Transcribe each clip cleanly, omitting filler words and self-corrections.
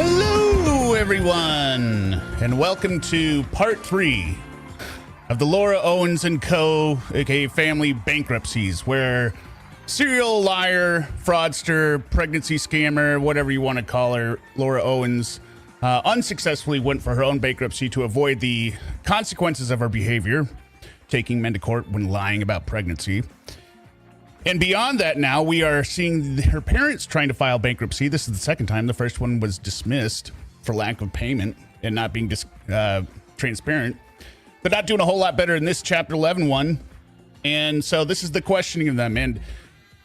Hello, everyone, and welcome to part 3 of the Laura Owens and Co., aka family bankruptcies, where serial liar, fraudster, pregnancy scammer, whatever you want to call her, Laura Owens, unsuccessfully went for her own bankruptcy to avoid the consequences of her behavior, taking men to court when lying about pregnancy. And beyond that, now we are seeing her parents trying to file bankruptcy. This is the second time. The first one was dismissed for lack of payment and not being transparent. They're not doing a whole lot better in this Chapter 11 one. And so this is the questioning of them. And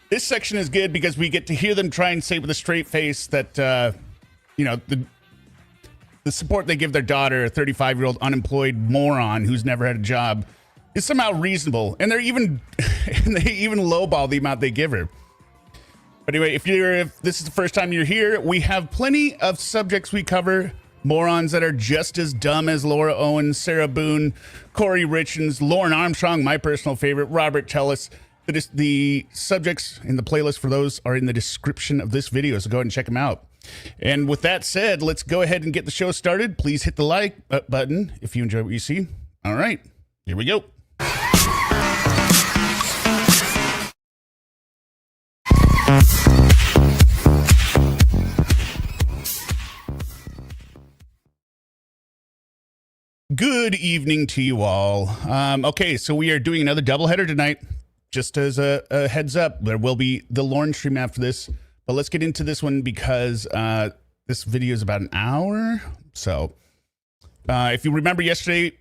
this section is good because we get to hear them try and say with a straight face that, the support they give their daughter, a 35-year-old unemployed moron who's never had a job, is somehow reasonable, and they even lowball the amount they give her. But anyway, if this is the first time you're here, we have plenty of subjects we cover. Morons that are just as dumb as Laura Owens, Sarah Boone, Corey Richens, Lauren Armstrong, my personal favorite, Robert Tellis. The subjects in the playlist for those are in the description of this video, so go ahead and check them out. And with that said, let's go ahead and get the show started. Please hit the like button if you enjoy what you see. All right, here we go. Good evening to you all. Okay, so we are doing another doubleheader tonight. Just as a heads up, there will be the Lauren stream after this. But let's get into this one because this video is about an hour. So if you remember yesterday,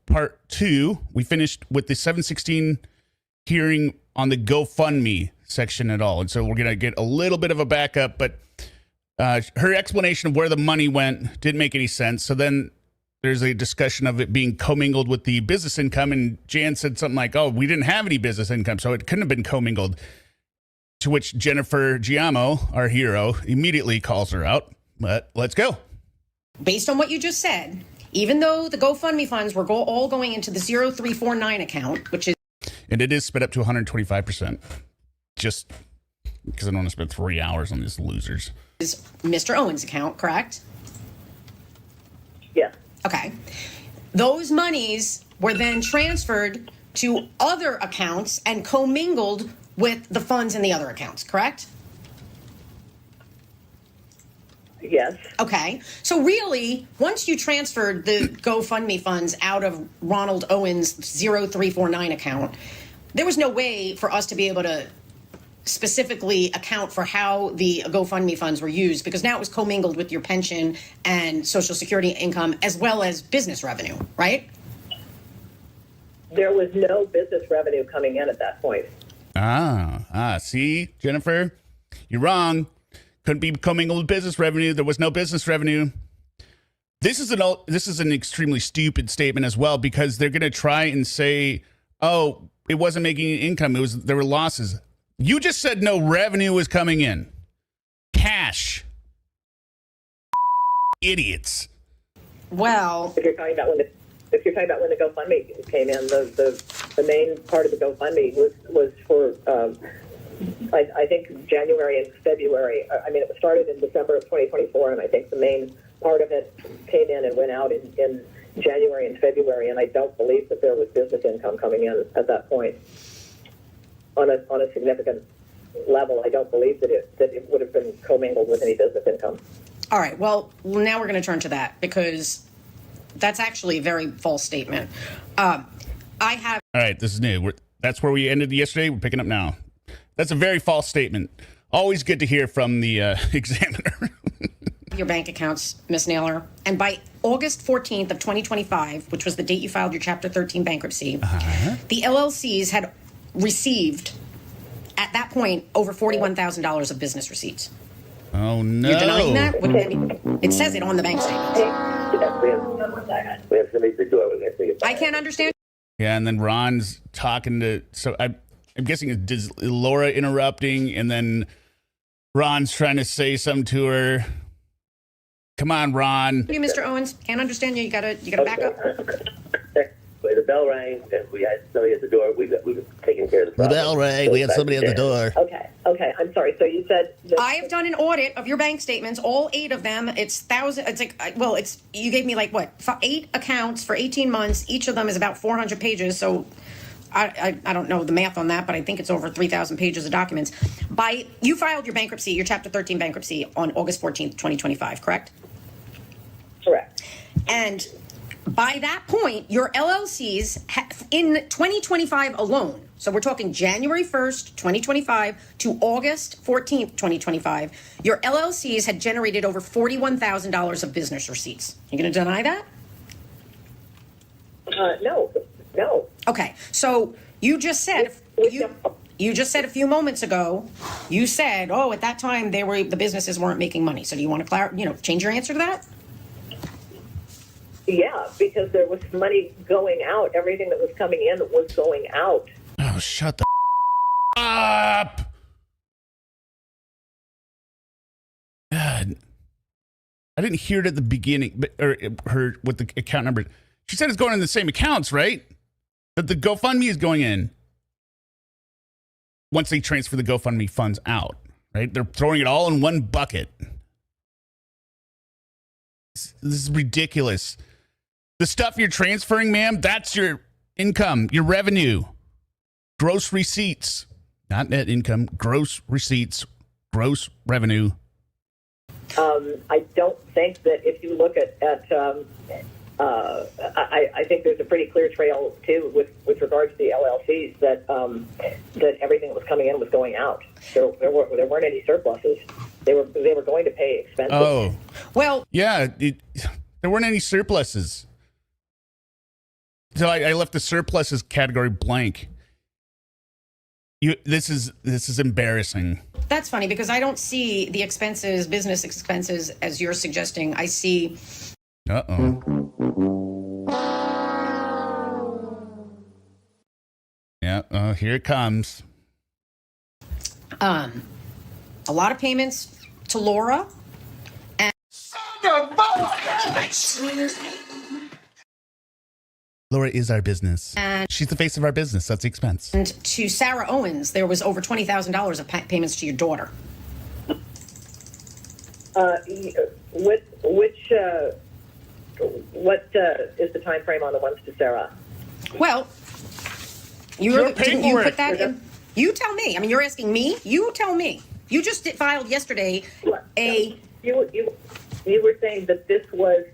part 2, we finished with the 716 hearing on the GoFundMe section at all. And so we're going to get a little bit of a backup, but her explanation of where the money went didn't make any sense. So then there's a discussion of it being commingled with the business income. And Jan said something like, oh, we didn't have any business income, so it couldn't have been commingled. To which Jennifer Giamo, our hero, immediately calls her out. But let's go. Based on what you just said, even though the GoFundMe funds were all going into the 0349 account, which is... And it is sped up to 125%. Just because I don't want to spend 3 hours on these losers. Is Mr. Owens' account, correct? Yeah. Okay. Those monies were then transferred to other accounts and commingled with the funds in the other accounts, correct? Yes. Okay. So really, once you transferred the GoFundMe funds out of Ronald Owens' 0349 account, there was no way for us to be able to specifically account for how the GoFundMe funds were used, because now it was commingled with your pension and Social Security income as well as business revenue, right? There was no business revenue coming in at that point. See, Jennifer, you're wrong. Couldn't be commingled with business revenue. There was no business revenue. This is an extremely stupid statement as well, because they're going to try and say, oh, it wasn't making any income. There were losses. You just said no revenue was coming in. Cash. Idiots. Well, If you're talking about when the GoFundMe came in, the main part of the GoFundMe was for I think January and February. I mean, it started in December of 2024, and I think the main part of it came in and went out in January and February. And I don't believe that there was business income coming in at that point on a significant level. I don't believe that it would have been commingled with any business income. all right. Well, now we're going to turn to that, because that's actually a very false statement. I have... All right, this is new. That's where we ended yesterday. We're picking up now. That's a very false statement. Always good to hear from the examiner. your bank accounts, Ms. Naylor, and by August 14th of 2025, which was the date you filed your Chapter 13 bankruptcy, the LLCs had received, at that point, over $41,000 of business receipts. Oh, no. You're denying that? It says it on the bank statement. We have somebody to do it. I can't understand. Yeah, and then Ron's talking to... So I'm guessing it's Laura interrupting, and then Ron's trying to say something to her. Come on, Ron. You, Mr. Owens, can't understand you. You gotta back up. The bell rang, and we had somebody at the door. We taking care of the The problem. bell rang. We have somebody at the door. Okay. I'm sorry. So you said that I have done an audit of your bank statements, all 8 of them. It's thousand. It's like, well, it's, you gave me like what, 8 accounts for 18 months. Each of them is about 400 pages. So I don't know the math on that, but I think it's over 3,000 pages of documents. You filed your bankruptcy, your Chapter 13 bankruptcy on August 14th, 2025, correct? correct. And by that point, your LLCs in 2025 alone, so we're talking January 1st, 2025 to August 14th, 2025, your LLCs had generated over $41,000 of business receipts. You going to deny that? No. Okay, so you just said you just said a few moments ago, you said, oh, at that time the businesses weren't making money. So do you want to change your answer to that? Yeah, because there was money going out. Everything that was coming in was going out. Oh, shut the up. God. I didn't hear it at the beginning, or her with the account number. She said it's going in the same accounts, right? That the GoFundMe is going in once they transfer the GoFundMe funds out, right? They're throwing it all in one bucket. This is ridiculous. The stuff you're transferring, ma'am, that's your income, your revenue, gross receipts, not net income, gross receipts, gross revenue. I don't think that if you look at I think there's a pretty clear trail too with regards to the LLCs that everything that was coming in was going out. There weren't any surpluses. They were going to pay expenses. Oh, well, yeah, there weren't any surpluses. So I left the surpluses category blank. This is embarrassing. that's funny because I don't see the expenses, business expenses, as you're suggesting. I see. Uh-oh. Yeah, here it comes. A lot of payments to Laura. Laura is our business. And she's the face of our business. That's the expense. And to Sarah Owens, there was over $20,000 of payments to your daughter. What is the time frame on the ones to Sarah? Well, didn't you put that in? You tell me. I mean, you're asking me. You tell me. You just filed yesterday You were saying that this was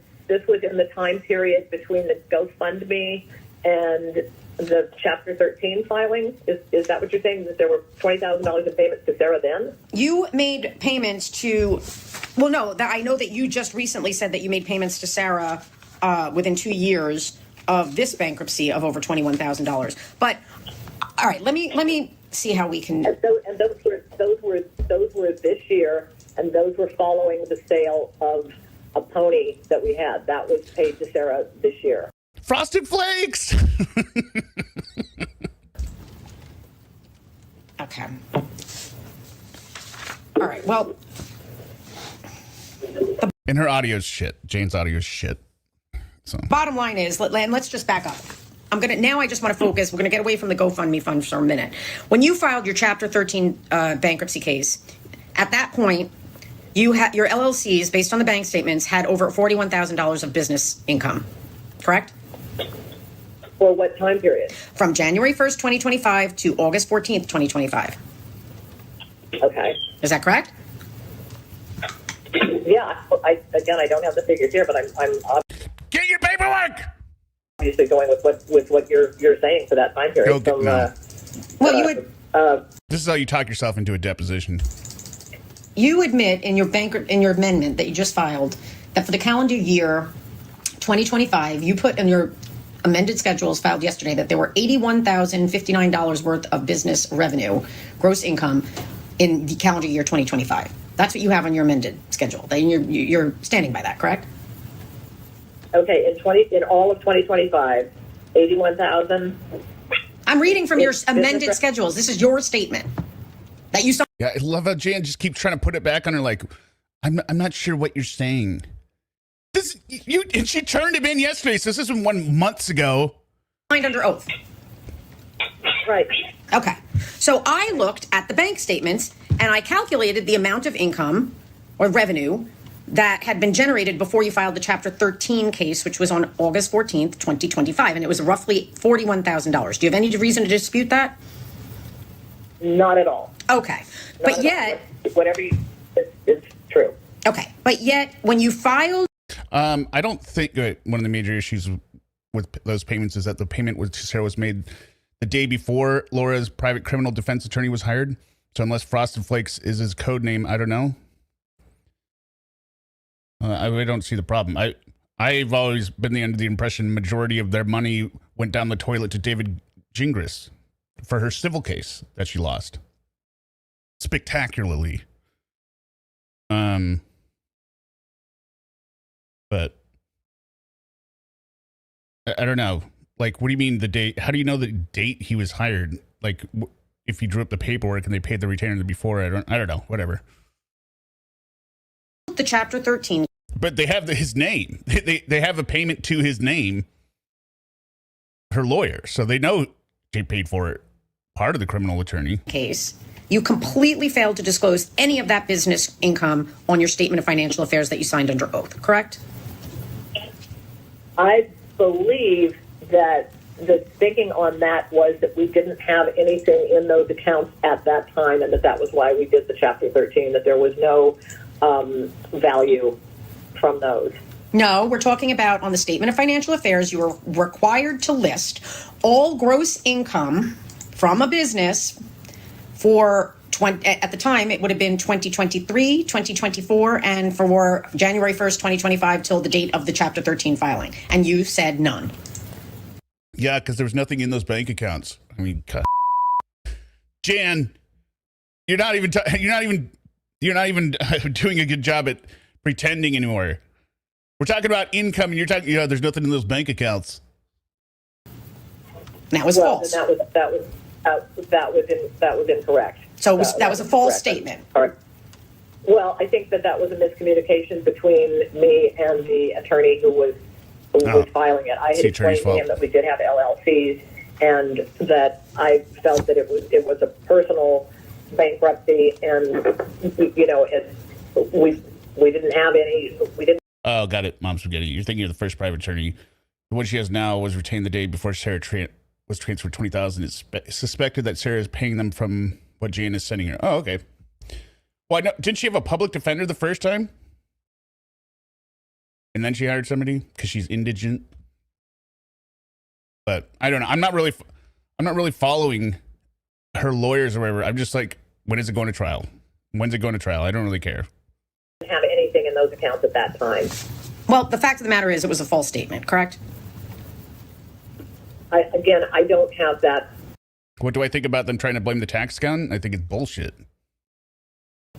in the time period between the GoFundMe and the Chapter 13 filing? Is that what you're saying, that there were $20,000 in payments to Sarah then? You made payments to, well, no, I know that you just recently said that you made payments to Sarah within 2 years of this bankruptcy of over $21,000. But all right, let me see how we can. And those were this year, and those were following the sale of a pony that we had. That was paid to Sarah this year. Frosted Flakes. Okay. All right. Well, And her audio's shit. Jane's audio's shit. So bottom line is, let's just back up. I just want to focus. We're going to get away from the GoFundMe fund for a minute. When you filed your Chapter 13 bankruptcy case, at that point, you had your LLCs, based on the bank statements, had over $41,000 of business income, correct? For what time period? From January 1st, 2025 to August 14th, 2025. Okay. Is that correct? Yeah. I don't have the figures here, but I'm get your paperwork. obviously going with what you're saying for that time period. Well, you would. This is how you talk yourself into a deposition. You admit in your amendment that you just filed that for the calendar year 2025, you put in your amended schedules filed yesterday that there were $81,059 worth of business revenue, gross income, in the calendar year 2025. That's what you have on your amended schedule. You're standing by that, correct? Okay, in all of 2025, 81,000. I'm reading from your amended schedules. This is your statement that you saw. Yeah, I love how Jan just keeps trying to put it back on her. Like, I'm not sure what you're saying. And she turned him in yesterday. So this is 1 month ago. Signed under oath. Right. Okay. So I looked at the bank statements and I calculated the amount of income or revenue that had been generated before you filed the Chapter 13 case, which was on August 14th, 2025. And it was roughly $41,000. Do you have any reason to dispute that? Not at all. Okay. But yet... Whatever you... It's true. Okay. But yet, when you filed... I don't think one of the major issues with those payments is that the payment to Sarah was made the day before Laura's private criminal defense attorney was hired. So unless Frosted Flakes is his code name, I don't know. I really don't see the problem. I've always been under the impression majority of their money went down the toilet to David Gingras for her civil case that she lost spectacularly. But I don't know. Like, what do you mean the date? How do you know the date he was hired? Like, if he drew up the paperwork and they paid the retainer before, I don't know. Whatever. The Chapter 13. But they have his name. They have a payment to his name, her lawyer. So they know they paid for it. Part of the criminal attorney Case. You completely failed to disclose any of that business income on your statement of financial affairs that you signed under oath, correct? I believe that the thinking on that was that we didn't have anything in those accounts at that time, and that was why we did the Chapter 13, that there was no value from those. No, we're talking about on the statement of financial affairs, you were required to list all gross income from a business for at the time, it would have been 2023, 2024, and for January 1st, 2025 till the date of the Chapter 13 filing. And you said none. Yeah, because there was nothing in those bank accounts. I mean, Jan, you're not even doing a good job at pretending anymore. We're talking about income, and you're talking. There's nothing in those bank accounts. That was false. That was incorrect. So that was a false statement. Well, I think that was a miscommunication between me and the attorney who was filing it. I had explained to him that we did have LLCs and that I felt that it was a personal bankruptcy, and we didn't have any. We didn't. Oh, got it, Mom Spaghetti. You're thinking of the first private attorney. The one she has now was retained the day before Sarah was transferred $20,000. It's suspected that Sarah is paying them from what Jan is sending her. Oh, okay. Well, didn't she have a public defender the first time? And then she hired somebody because she's indigent. But I don't know. I'm not really following her lawyers or whatever. I'm just like, when is it going to trial? When's it going to trial? I don't really care. Didn't have anything in those accounts at that time. Well, the fact of the matter is it was a false statement, correct? I don't have that. What do I think about them trying to blame the tax accountant? I think it's bullshit.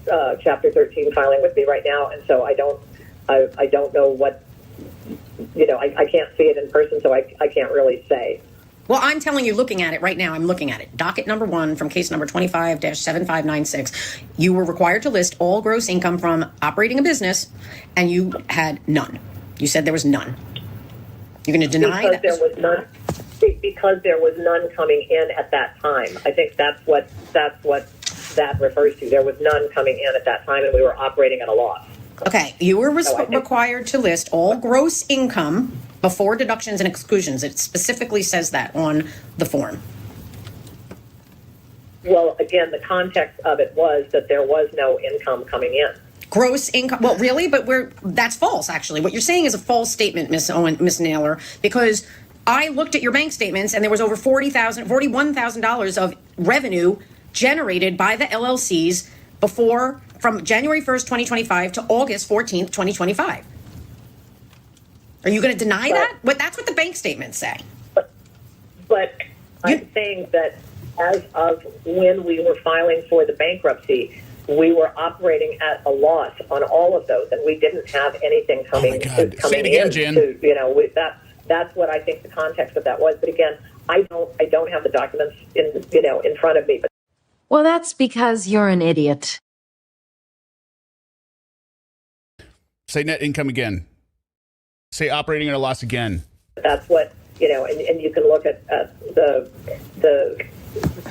Chapter 13 filing with me right now, and so I don't know what, I can't see it in person, so I can't really say. Well, I'm telling you, looking at it right now, I'm looking at it. Docket number 1 from case number 25-7596. You were required to list all gross income from operating a business, and you had none. You said there was none. You're going to deny that? There was none. Because there was none coming in at that time. I think that's what that refers to. There was none coming in at that time, and we were operating at a loss. Okay, you were required to list all gross income before deductions and exclusions. It specifically says that on the form. Well, again, the context of it was that there was no income coming in. Gross income. Well, really, but that's false. Actually, what you're saying is a false statement, Miss Naylor, because I looked at your bank statements and there was over $41,000 of revenue generated by the LLCs from January 1st, 2025 to August 14th, 2025. Are you going to deny that? That's what the bank statements say. But I'm saying that as of when we were filing for the bankruptcy, we were operating at a loss on all of those, and we didn't have anything coming Say it again, Jan. That's what I think the context of that was. But again, I don't have the documents in front of me. But well, that's because you're an idiot. Say net income again. Say operating at a loss again. That's what and you can look at the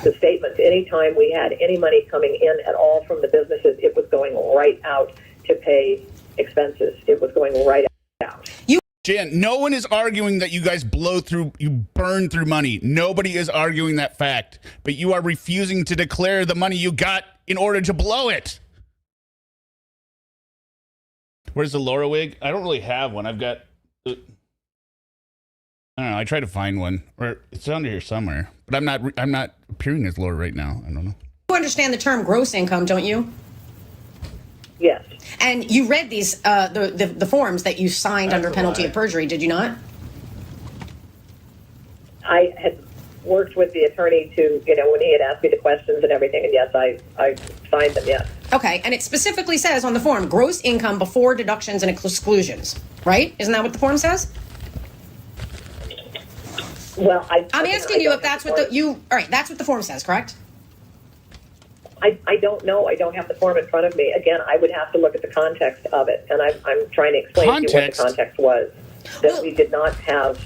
the statements. Anytime we had any money coming in at all from the businesses, it was going right out to pay expenses. It was going right out. Jan, no one is arguing that you guys you burn through money. Nobody is arguing that fact, but you are refusing to declare the money you got in order to blow it. Where's the Laura wig? I don't really have one. I've got, I don't know. I tried to find one, or it's under here somewhere, but I'm not appearing as Laura right now. I don't know. You understand the term gross income, don't you? Yes. And you read these, the forms that you signed under penalty of perjury, did you not? I had worked with the attorney to, when he had asked me the questions and everything, and yes, I signed them, yes. Okay, and it specifically says on the form, gross income before deductions and exclusions, right? Isn't that what the form says? Well, I'm asking you if that's what all right, that's what the form says, correct? I don't know. I don't have the form in front of me. Again, I would have to look at the context of it, and I'm trying to explain to you what the context was. That we did not have.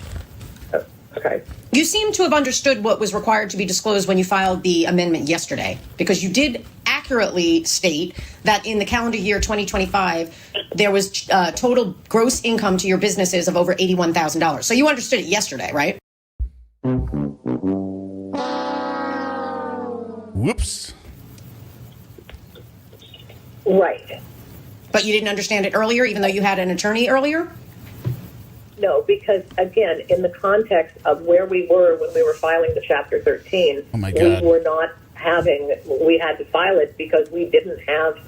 Okay. You seem to have understood what was required to be disclosed when you filed the amendment yesterday, because you did accurately state that in the calendar year 2025, there was total gross income to your businesses of over $81,000. So you understood it yesterday, right? Whoops. Right. But you didn't understand it earlier, even though you had an attorney earlier? No, because, again, in the context of where we were when we were filing the Chapter 13, oh my God. We had to file it because we didn't have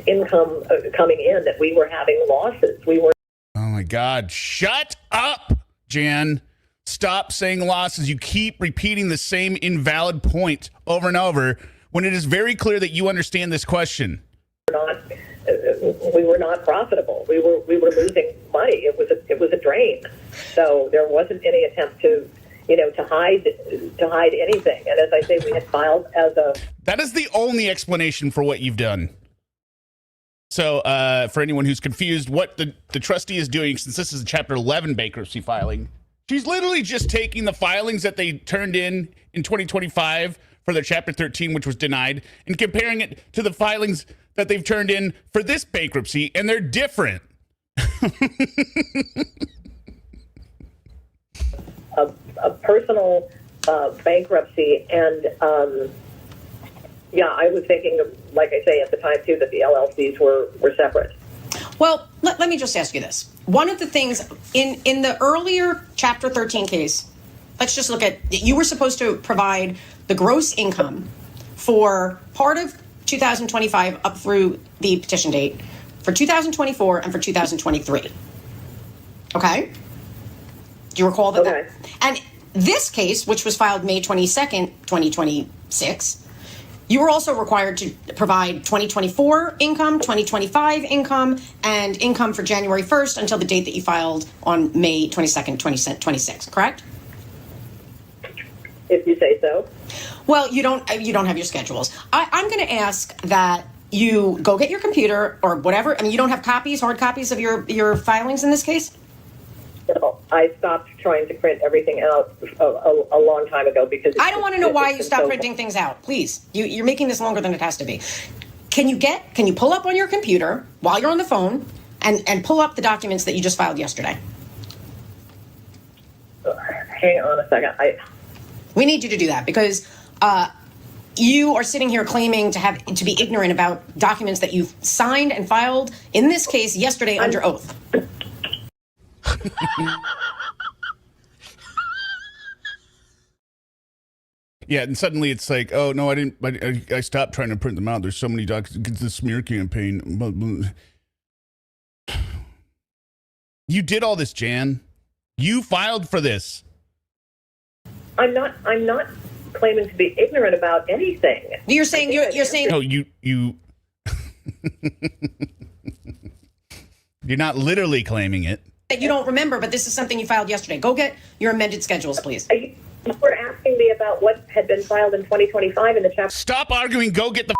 income coming in, that we were having losses. Oh my God. Shut up, Jan. Stop saying losses. You keep repeating the same invalid point over and over when it is very clear that you understand this question. We were not profitable. We were losing money. It was a drain. So there wasn't any attempt to hide anything. And as I say, we had filed as a. That is the only explanation for what you've done. So for anyone who's confused, what the trustee is doing, since this is a Chapter 11 bankruptcy filing, she's literally just taking the filings that they turned in 2025 for their Chapter 13, which was denied, and comparing it to the filings that they've turned in for this bankruptcy, and they're different. a personal bankruptcy, and I was thinking, like I say, at the time too, that the LLCs were separate. Well, let me just ask you this. One of the things in the earlier Chapter 13 case, let's just look at, you were supposed to provide the gross income for part of 2025 up through the petition date, for 2024 and for 2023. Okay? Do you recall that? Okay. And this case, which was filed May 22nd, 2026, you were also required to provide 2024 income, 2025 income, and income for January 1st until the date that you filed on May 22nd, 2026, correct? If you say so. Well, you don't have your schedules. I'm going to ask that you go get your computer or whatever. I mean, you don't have hard copies of your filings in this case? No, I stopped trying to print everything out a long time ago because I don't want to know why you stopped printing things out. Please, you're making this longer than it has to be. Can you pull up on your computer while you're on the phone and pull up the documents that you just filed yesterday? Hang on a second. We need you to do that because you are sitting here claiming to be ignorant about documents that you've signed and filed, in this case, yesterday under oath. Yeah, and suddenly it's like, oh, no, I didn't. I stopped trying to print them out. There's so many documents. It's the smear campaign. You did all this, Jan. You filed for this. I'm not claiming to be ignorant about anything. You're saying No, you you're not literally claiming it. That you don't remember, but this is something you filed yesterday. Go get your amended schedules, please. You were asking me about what had been filed in 2025 in the Chapter. Stop arguing. Go get the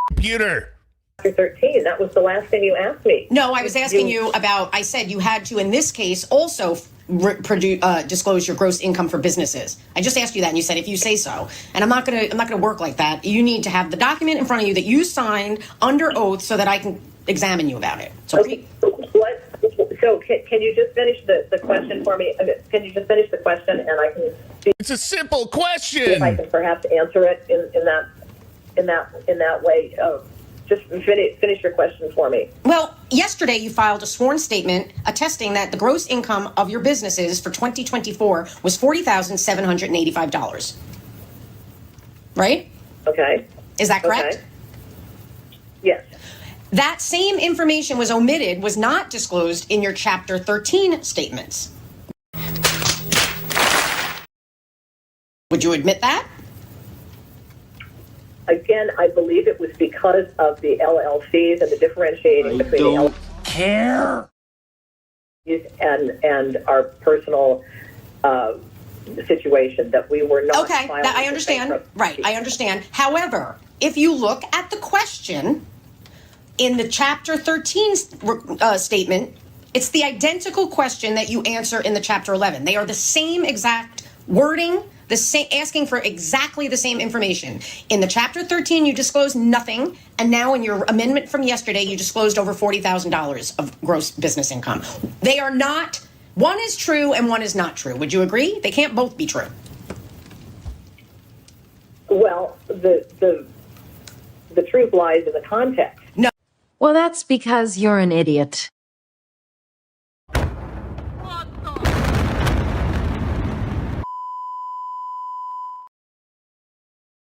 computer. Chapter 13. That was the last thing you asked me. No, I was asking you about, I said you had to, in this case, also disclose your gross income for businesses. I just asked you that, and you said if you say so. And I'm not gonna work like that. You need to have the document in front of you that you signed under oath so that I can examine you about it. So, okay. What? So can you just finish the question for me? Can you just finish the question, and I can see It's a simple question. if I can perhaps answer it in that way? Just finish your question for me. well, yesterday you filed a sworn statement attesting that the gross income of your businesses for 2024 was $40,785. Right? Okay. Is that correct? Okay. Yes. That same information was omitted, was not disclosed in your Chapter 13 statements. Would you admit that? Again, I believe it was because of the LLCs and the differentiating between the LLCs and our personal situation that we were not. Okay, that I understand. Right, I understand. However, if you look at the question in the Chapter 13 statement, it's the identical question that you answer in the Chapter 11. They are the same exact wording, the same, asking for exactly the same information. In the Chapter 13, you disclosed nothing, and now in your amendment from yesterday, you disclosed over $40,000 of gross business income. They are not. One is true and one is not true. Would you agree? They can't both be true. Well, the truth lies in the context. No. Well, that's because you're an idiot.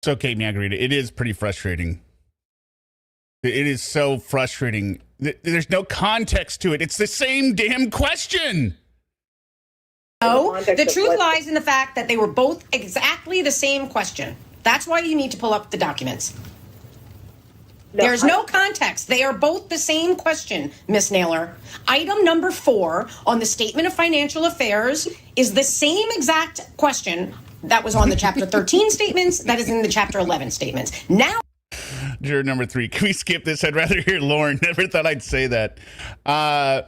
So, Kate Margarita, it is pretty frustrating. It is so frustrating. There's no context to it. It's the same damn question. No, the truth lies in the fact that they were both exactly the same question. That's why you need to pull up the documents. No, There's no context. They are both the same question, Miss Naylor. Item number 4 on the Statement of Financial Affairs is the same exact question that was on the Chapter 13 statements that is in the Chapter 11 statements. Now, Juror number 3, can we skip this? I'd rather hear Lauren. Never thought I'd say that. Now,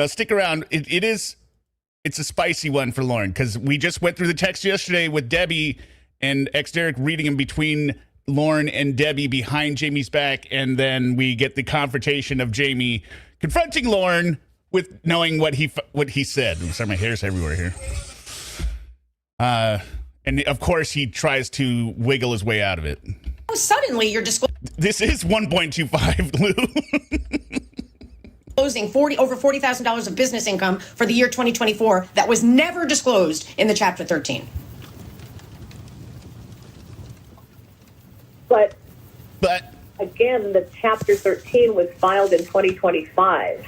stick around. It's a spicy one for Lauren because we just went through the text yesterday with Debbie and ex-Derek reading them between Lauren and Debbie behind Jamie's back, and then we get the confrontation of Jamie confronting Lauren with knowing what he said. I'm sorry, my hair's everywhere here. And of course, he tries to wiggle his way out of it. suddenly you're disclosing. This is 1.25, Lou. Disclosing over $40,000 of business income for the year 2024 that was never disclosed in the Chapter 13. But again, the Chapter 13 was filed in 2025.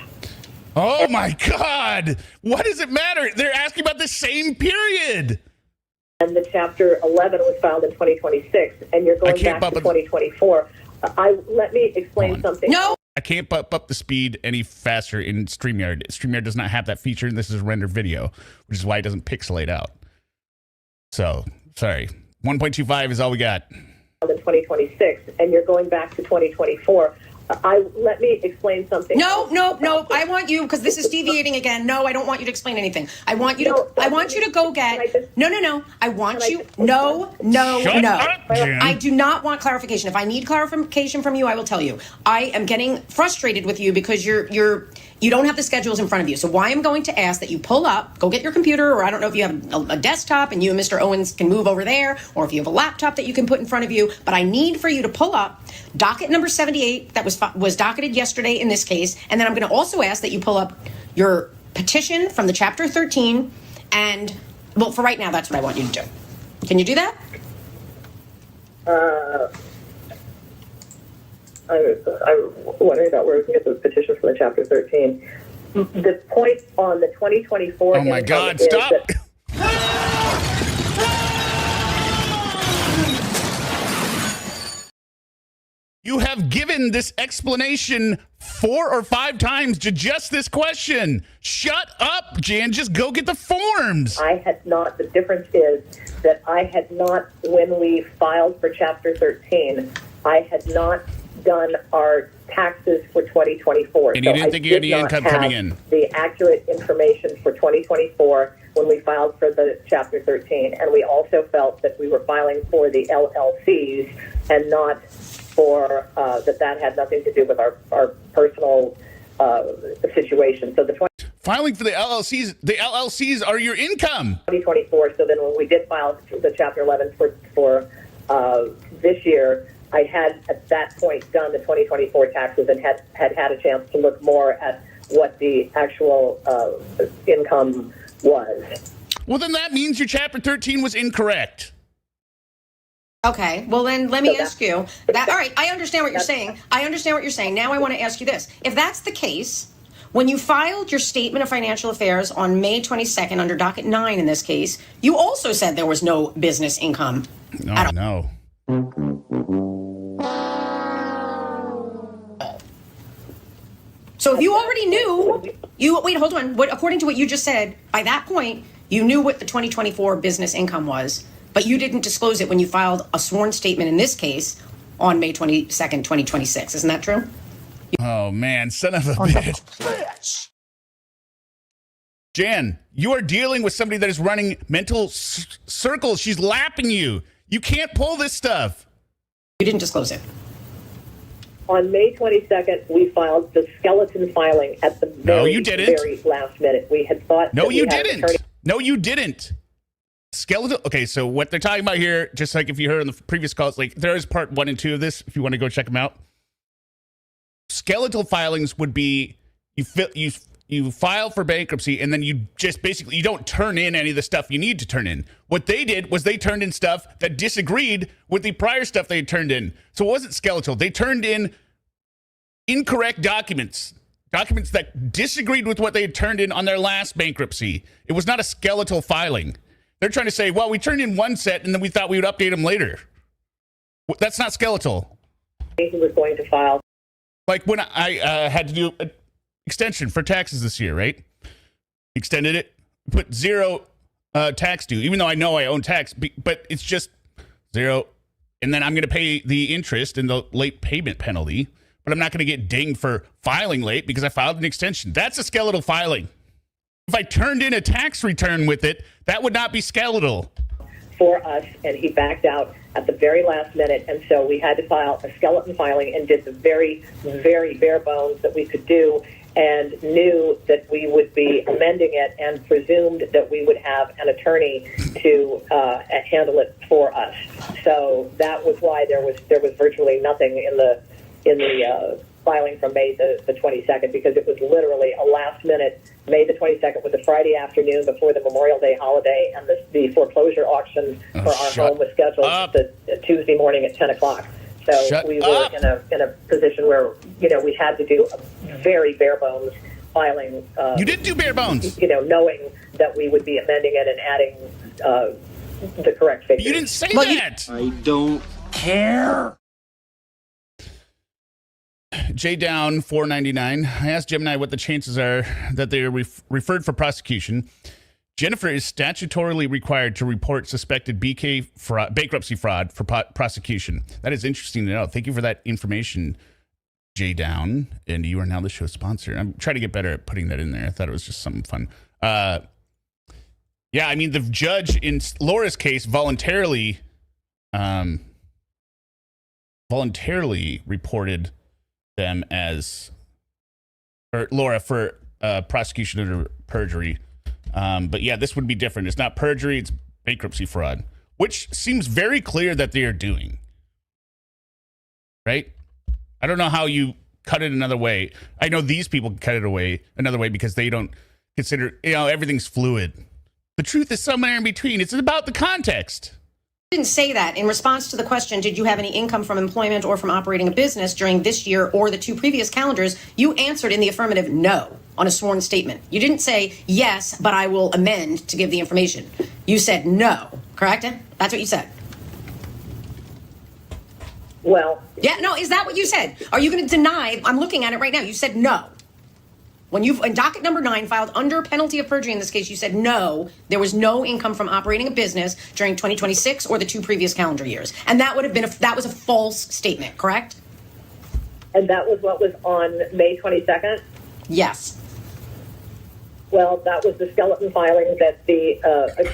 Oh my God! What does it matter? They're asking about the same period. And the Chapter 11 was filed in 2026, and you're going back to 2024. Let me explain something. No. I can't bump up the speed any faster in StreamYard. StreamYard does not have that feature, and this is render video, which is why it doesn't pixelate out. So, sorry. 1.25 is all we got. In 2026, and you're going back to 2024. Let me explain something. No. I want you, because this is deviating again. No, I don't want you to explain anything. I want you to go get. No. I want you. No. Shut up, Jen. I do not want clarification. If I need clarification from you, I will tell you. I am getting frustrated with you because you don't have the schedules in front of you. So why I'm going to ask that you pull up, go get your computer, or I don't know if you have a desktop and you and Mr. Owens can move over there, or if you have a laptop that you can put in front of you. But I need for you to pull up docket number 78 that was docketed yesterday in this case. And then I'm going to also ask that you pull up your petition from the Chapter 13. And, well, for right now, that's what I want you to do. Can you do that? I'm wondering about where we can get the petition from the Chapter 13. The point on the 2024. Oh my God! Stop! You have given this explanation 4 or 5 times to just this question. Shut up, Jan. Just go get the forms. I had not. The difference is that I had not, when we filed for Chapter 13, I had not done our taxes for 2024. And you didn't think you had any income coming in? The accurate information for 2024. when we filed for the Chapter 13, and we also felt that we were filing for the LLCs and not for that had nothing to do with our personal situation. So Filing for the LLCs are your income. 2024. So then when we did file the Chapter 11 for this year, I had at that point done the 2024 taxes and had a chance to look more at what the actual income was. Well, then that means your Chapter 13 was incorrect. Okay, well then let me ask you that. All right, I understand what you're saying. Now I want to ask you this. If that's the case, when you filed your statement of financial affairs on May 22nd under docket 9 in this case, you also said there was no business income. No. So if you already knew, hold on. According to what you just said, by that point, you knew what the 2024 business income was, but you didn't disclose it when you filed a sworn statement in this case on May 22nd, 2026. Isn't that true? Oh, man, son of a bitch. Jan, you are dealing with somebody that is running mental circles. She's lapping you. You can't pull this stuff. You didn't disclose it. On May 22nd, we filed the skeleton filing at the very last minute. We had thought... No, you didn't. Skeletal... Okay, so what they're talking about here, just like if you heard on the previous calls, like there is part 1 and 2 of this, if you want to go check them out. Skeletal filings would be you file for bankruptcy and then you just basically, you don't turn in any of the stuff you need to turn in. What they did was they turned in stuff that disagreed with the prior stuff they had turned in. So it wasn't skeletal. They turned in incorrect documents that disagreed with what they had turned in on their last bankruptcy. It was not a skeletal filing. They're trying to say, well, we turned in one set and then we thought we would update them later. That's not skeletal. He was going to file. Like when I had to do an extension for taxes this year, right? Extended it, put 0 tax due, even though I know I own tax, but it's just 0. And then I'm going to pay the interest and the late payment penalty, but I'm not going to get dinged for filing late because I filed an extension. That's a skeletal filing. If I turned in a tax return with it, that would not be skeletal. For us, and he backed out at the very last minute, and so we had to file a skeleton filing and did the very, very bare bones that we could do, and knew that we would be amending it and presumed that we would have an attorney to handle it for us. So that was why there was virtually nothing in the filing from May the 22nd, because it was literally a last minute. May the 22nd was a Friday afternoon before the Memorial Day holiday, and the foreclosure auction for our home was scheduled the Tuesday morning at 10 o'clock. So we were in a position where, we had to do a very bare bones filing. You didn't do bare bones. Knowing that we would be amending it and adding the correct figures. You didn't say that. I don't care. J Down 499. I asked Gemini what the chances are that they are referred for prosecution. Jennifer is statutorily required to report suspected bankruptcy fraud for prosecution. That is interesting to know. Thank you for that information, J Down. And you are now the show sponsor. I'm trying to get better at putting that in there. I thought it was just something fun. Yeah, I mean, the judge in Laura's case voluntarily reported them as, or Laura, for prosecution under perjury. But yeah, this would be different. It's not perjury, it's bankruptcy fraud, which seems very clear that they are doing. Right? I don't know how you cut it another way. I know these people cut it away another way because they don't consider, everything's fluid. The truth is somewhere in between. It's about the context. Didn't say that. In response to the question, did you have any income from employment or from operating a business during this year or the 2 previous calendars, you answered in the affirmative no on a sworn statement. You didn't say yes, but I will amend to give the information. You said no, correct? That's what you said. Well, yeah, no, is that what you said? Are you going to deny? I'm looking at it right now. You said no. When you've, in docket number 9, filed under penalty of perjury in this case, you said no, there was no income from operating a business during 2026 or the 2 previous calendar years. And that would have been, that was a false statement, correct? And that was what was on May 22nd? Yes. Well, that was the skeleton filing that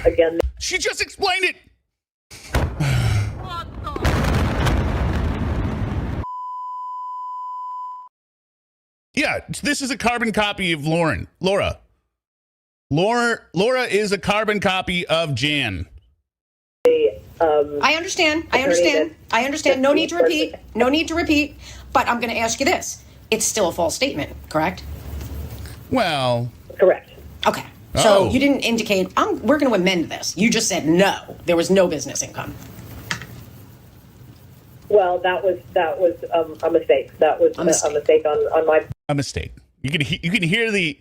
again. She just explained it. Yeah, this is a carbon copy of Laura. Laura is a carbon copy of Jan. I understand. No need to repeat. But I'm going to ask you this. It's still a false statement, correct? Well. Correct. Okay. So you didn't indicate, we're going to amend this. You just said no. There was no business income. Well, that was a mistake. That was a mistake on my. A mistake. You can hear the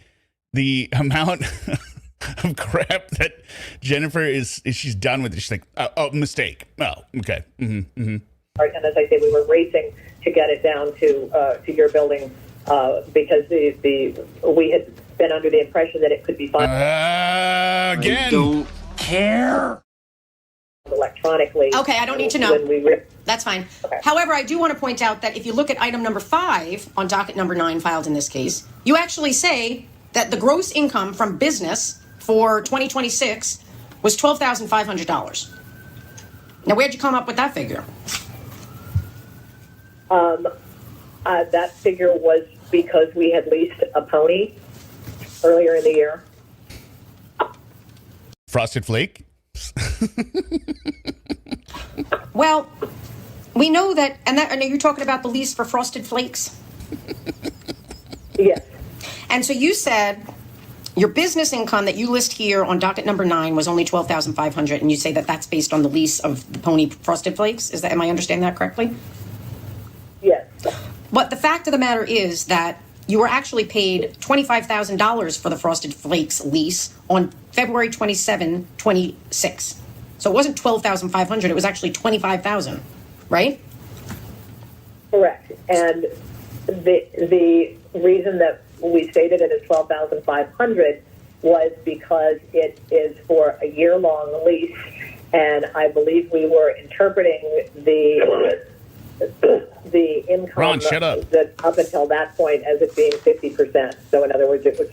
amount of crap that Jennifer is she's done with it. She's like, oh, mistake. Oh, okay. Mm-hmm, mm-hmm. And as I say, we were racing to get it down to your building because we had been under the impression that it could be filed again. I don't care. Electronically. Okay, I don't need to know. When That's fine. Okay. However, I do want to point out that if you look at item number 5 on docket number 9 filed in this case, you actually say that the gross income from business for 2026 was $12,500. Now, where'd you come up with that figure? That figure was because we had leased a pony earlier in the year. Frosted Flake? Well, we know that, and you're talking about the lease for Frosted Flakes? Yes. And so you said your business income that you list here on docket number 9 was only $12,500, and you say that that's based on the lease of the pony Frosted Flakes? Am I understanding that correctly? Yes. But the fact of the matter is that you were actually paid $25,000 for the Frosted Flakes lease on February 27, 26. So it wasn't $12,500, it was actually $25,000, right? Correct. And the reason that we stated it as $12,500 was because it is for a year-long lease, and I believe we were interpreting the income Ron, shut up. That up until that point as it being 50%. So in other words, it was,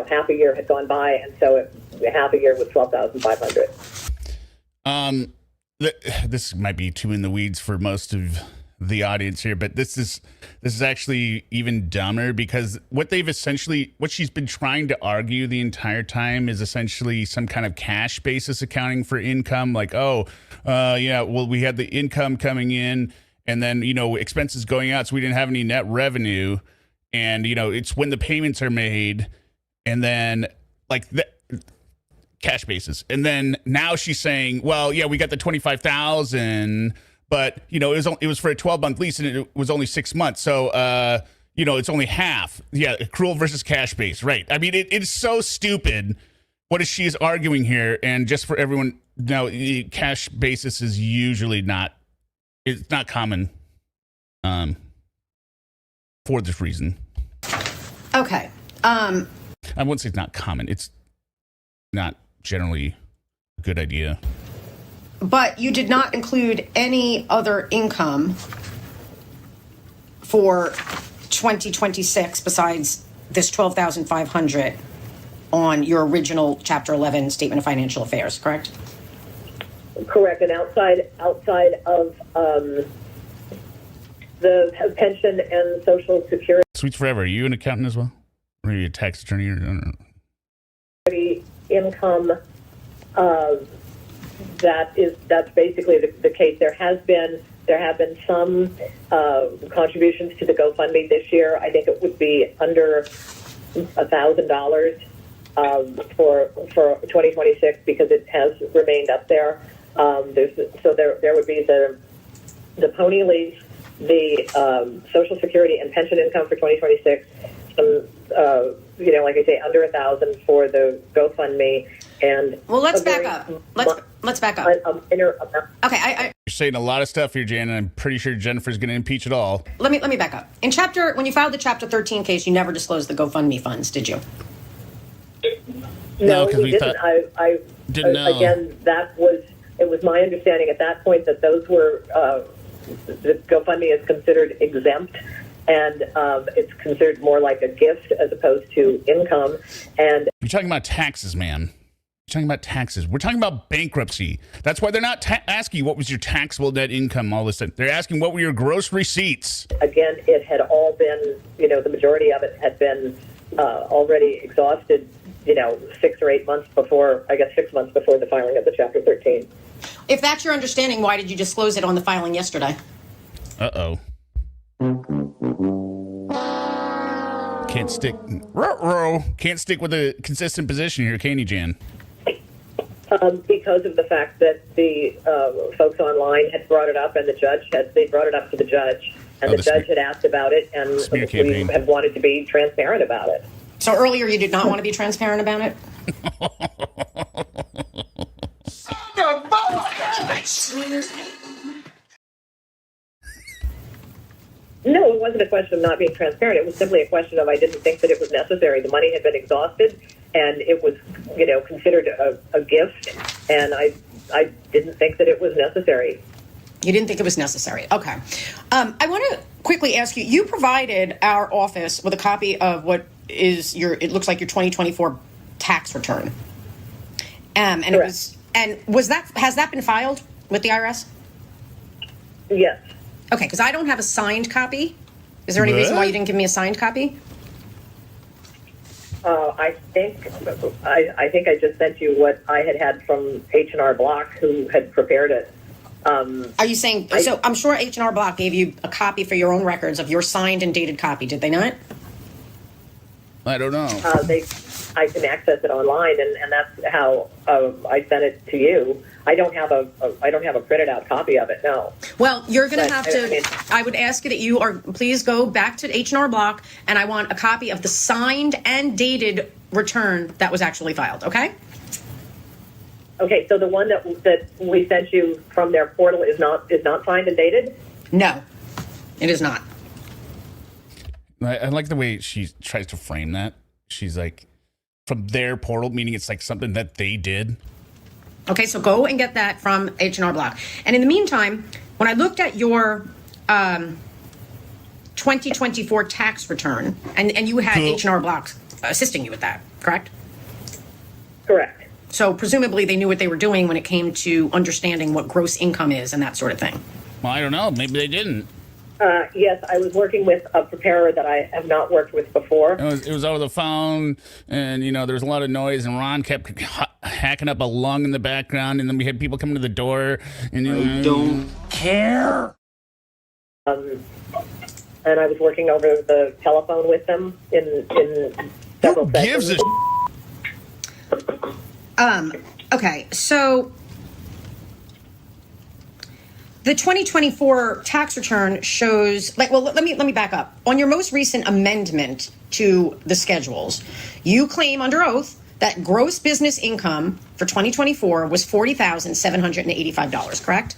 half a year had gone by, and so half a year was $12,500. This might be too in the weeds for most of the audience here, but this is actually even dumber because what she's been trying to argue the entire time is essentially some kind of cash basis accounting for income. Like, we had the income coming in and then, expenses going out. So we didn't have any net revenue. And, it's when the payments are made and then like the cash basis. And then now she's saying, well, yeah, we got the 25,000, but it was for a 12-month lease and it was only 6 months. So, it's only half. Yeah. Accrual versus cash base. Right. I mean, it's so stupid. What is she is arguing here? And just for everyone, now cash basis is usually it's not common, for this reason. Okay. I wouldn't say it's not common. It's not generally a good idea. But you did not include any other income for 2026 besides this $12,500 on your original Chapter 11 Statement of Financial Affairs, correct? Correct. And outside of the pension and Social Security Sweets Forever, are you an accountant as well? Or are you a tax attorney? income, that's basically the case. There have been some contributions to the GoFundMe this year. I think it would be under $1,000 for 2026 because it has remained up there. There would be the pony lease, the Social Security and pension income for 2026. Some, like I say, under $1,000 for the GoFundMe, and let's back up. Let's back up. Okay, you're saying a lot of stuff here, Jan, and I'm pretty sure Jennifer's going to impeach it all. Let me back up. When you filed the Chapter 13 case, you never disclosed the GoFundMe funds, did you? No, we didn't. I didn't know. Again, it was my understanding at that point that those were the GoFundMe is considered exempt. And it's considered more like a gift as opposed to income. And You're talking about taxes, man. You're talking about taxes. We're talking about bankruptcy. That's why they're not asking you what was your taxable net income, all this stuff. They're asking what were your gross receipts. Again, it had all been, the majority of it had been already exhausted, 6 or 8 months before, 6 months before the filing of the Chapter 13. If that's your understanding, why did you disclose it on the filing yesterday? Uh-oh. Can't stick with a consistent position here, can you, Jan? Because of the fact that the folks online had brought it up, and they brought it up to the judge, and the judge had asked about it, and we have wanted to be transparent about it. So earlier you did not want to be transparent about it? No, it wasn't a question of not being transparent. It was simply a question of I didn't think that it was necessary. The money had been exhausted, and it was, considered a gift, and I didn't think that it was necessary. You didn't think it was necessary. Okay. I want to quickly ask you, you provided our office with a copy of what is it looks like your 2024 tax return. And Correct. Has that been filed with the IRS? Yes. Okay, because I don't have a signed copy. Is there any reason why you didn't give me a signed copy? I think I just sent you what I had from H&R Block, who had prepared it. Are you saying, so I'm sure H&R Block gave you a copy for your own records of your signed and dated copy, did they not? I don't know. I can access it online, and that's how I sent it to you. I don't have a printed out copy of it. No. Well, you're going to have to. I would ask you that please go back to H&R Block, and I want a copy of the signed and dated return that was actually filed. Okay. Okay. So the one that we sent you from their portal is not signed and dated? No, it is not. I like the way she tries to frame that. She's like, from their portal, meaning it's like something that they did. Okay, so go and get that from H&R Block. And in the meantime, when I looked at your 2024 tax return, and you had H&R Block assisting you with that, correct? Correct. So presumably they knew what they were doing when it came to understanding what gross income is and that sort of thing. Well, I don't know. Maybe they didn't. Yes, I was working with a preparer that I have not worked with before. It was over the phone, and there was a lot of noise, and Ron kept hacking up a lung in the background, and then we had people coming to the door, and I don't care. And I was working over the telephone with them in several who sessions. gives a Okay, so the 2024 tax return shows, let me back up. On your most recent amendment to the schedules, you claim under oath that gross business income for 2024 was $40,785, correct?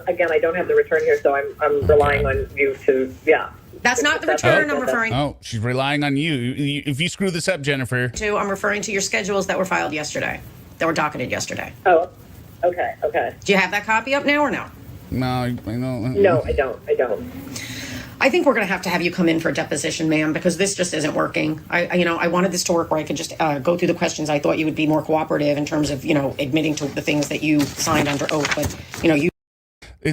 Again, I don't have the return here, so I'm relying on you to, yeah. That's not the return I'm referring Oh, she's relying on you. If you screw this up, Jennifer. to. I'm referring to your schedules that were filed yesterday, that were docketed yesterday. Oh, okay. Do you have that copy up now or no? No, I don't. No, I don't. I think we're going to have you come in for a deposition, ma'am, because this just isn't working. I wanted this to work where I could just go through the questions. I thought you would be more cooperative in terms of, admitting to the things that you signed under oath. But,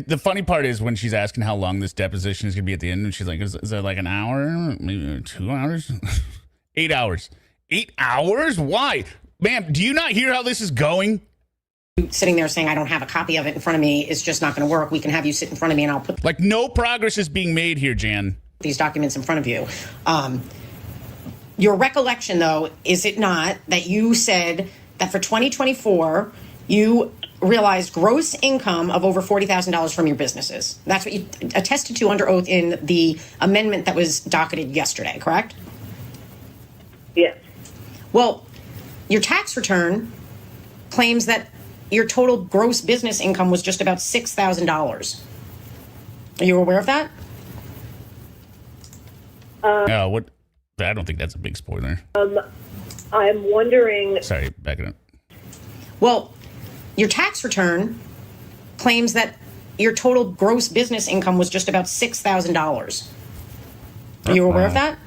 The funny part is when she's asking how long this deposition is going to be at the end, and she's like, is that like an hour? Maybe 2 hours? 8 hours. 8 hours? Why? Ma'am, do you not hear how this is going? sitting there saying I don't have a copy of it in front of me is just not going to work. We can have you sit in front of me and I'll put Like no progress is being made here, Jan. these documents in front of you. Your recollection, though, is it not that you said that for 2024, you realized gross income of over $40,000 from your businesses? That's what you attested to under oath in the amendment that was docketed yesterday, correct? Yes. Well, your tax return claims that your total gross business income was just about $6,000. Are you aware of that? What? I don't think that's a big spoiler. I'm wondering. Sorry, back it up. Well, your tax return claims that your total gross business income was just about $6,000. Are you aware of that?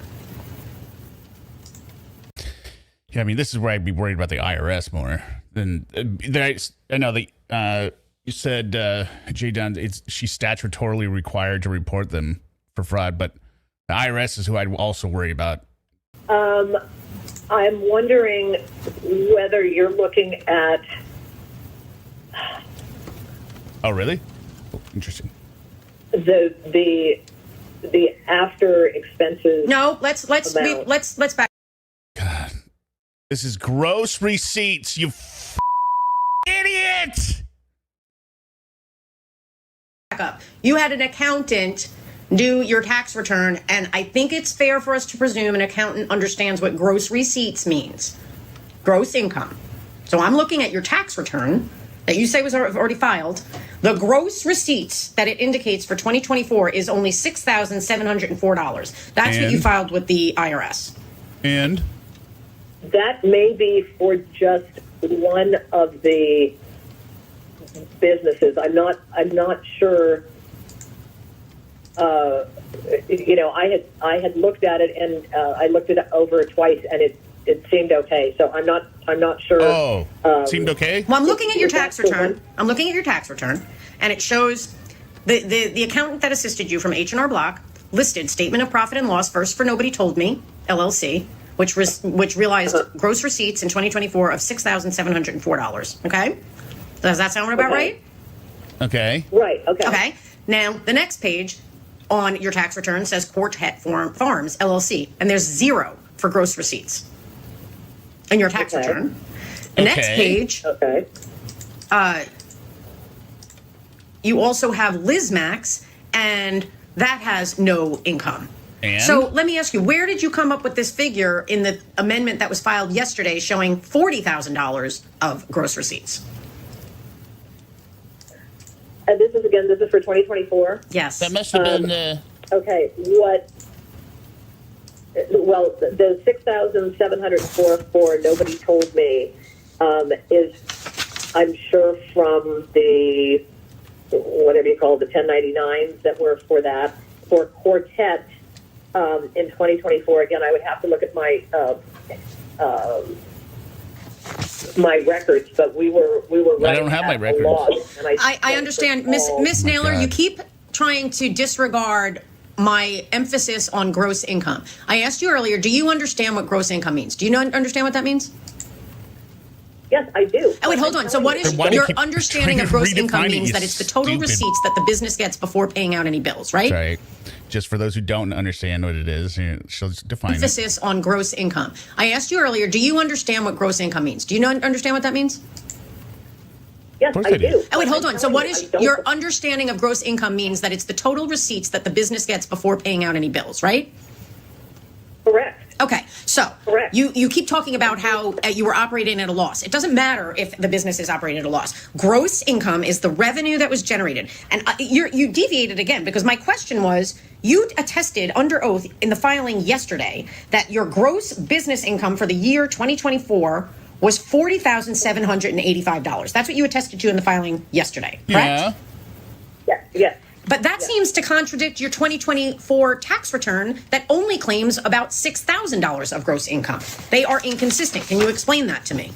I mean, this is where I'd be worried about the IRS more than I know that you said Jay Dunn. She's statutorily required to report them for fraud, but the IRS is who I'd also worry about. I'm wondering whether you're looking at. Oh, really? Oh, interesting. The after expenses. No, let's back. God, this is gross receipts. You idiot! Up. You had an accountant do your tax return, and I think it's fair for us to presume an accountant understands what gross receipts means. Gross income. So I'm looking at your tax return that you say was already filed. The gross receipts that it indicates for 2024 is only $6,704. That's what you filed with the IRS. And That may be for just one of the businesses. I'm not sure. I had looked at it, and I looked it over twice, and it seemed okay. So I'm not sure. Oh, seemed okay. Well, I'm looking at your tax return. I'm looking at your tax return, and it shows the accountant that assisted you from H&R Block listed statement of profit and loss first for Nobody Told Me LLC, which realized gross receipts in 2024 of $6,704. Okay, does that sound about right? Okay. Right. Okay. Okay. Now the next page on your tax return says Quartet Farms LLC, and there's 0 for gross receipts in your tax return. The next page, you also have Lizmax, and that has no income. And? So let me ask you, where did you come up with this figure in the amendment that was filed yesterday showing $40,000 of gross receipts? This is for 2024. Yes. That must have been. Okay. Well, the 6,704 for Nobody Told Me is, I'm sure, from the whatever you call the 1099s that were for that. For Quartet in 2024, again, I would have to look at my my records, but we were. I don't have my records. I understand, Miss Naylor. You keep trying to disregard my emphasis on gross income. I asked you earlier, do you understand what gross income means? Do you understand what that means? Yes, I do. Oh, wait, hold on. So what is your understanding of gross income means that it's the total receipts that the business gets before paying out any bills, right? Right. Just for those who don't understand what it is, she'll define emphasis on gross income. I asked you earlier, do you understand what gross income means? Do you understand what that means? Yes, I do. Oh, wait, hold on. So what is your understanding of gross income means that it's the total receipts that the business gets before paying out any bills, right? Correct. Okay, so Correct. You keep talking about how you were operating at a loss. It doesn't matter if the business is operating at a loss. Gross income is the revenue that was generated. And you deviated again, because my question was, you attested under oath in the filing yesterday that your gross business income for the year 2024 was $40,785. That's what you attested to in the filing yesterday, correct? Yeah. Yes. But that seems to contradict your 2024 tax return that only claims about $6,000 of gross income. They are inconsistent. Can you explain that to me?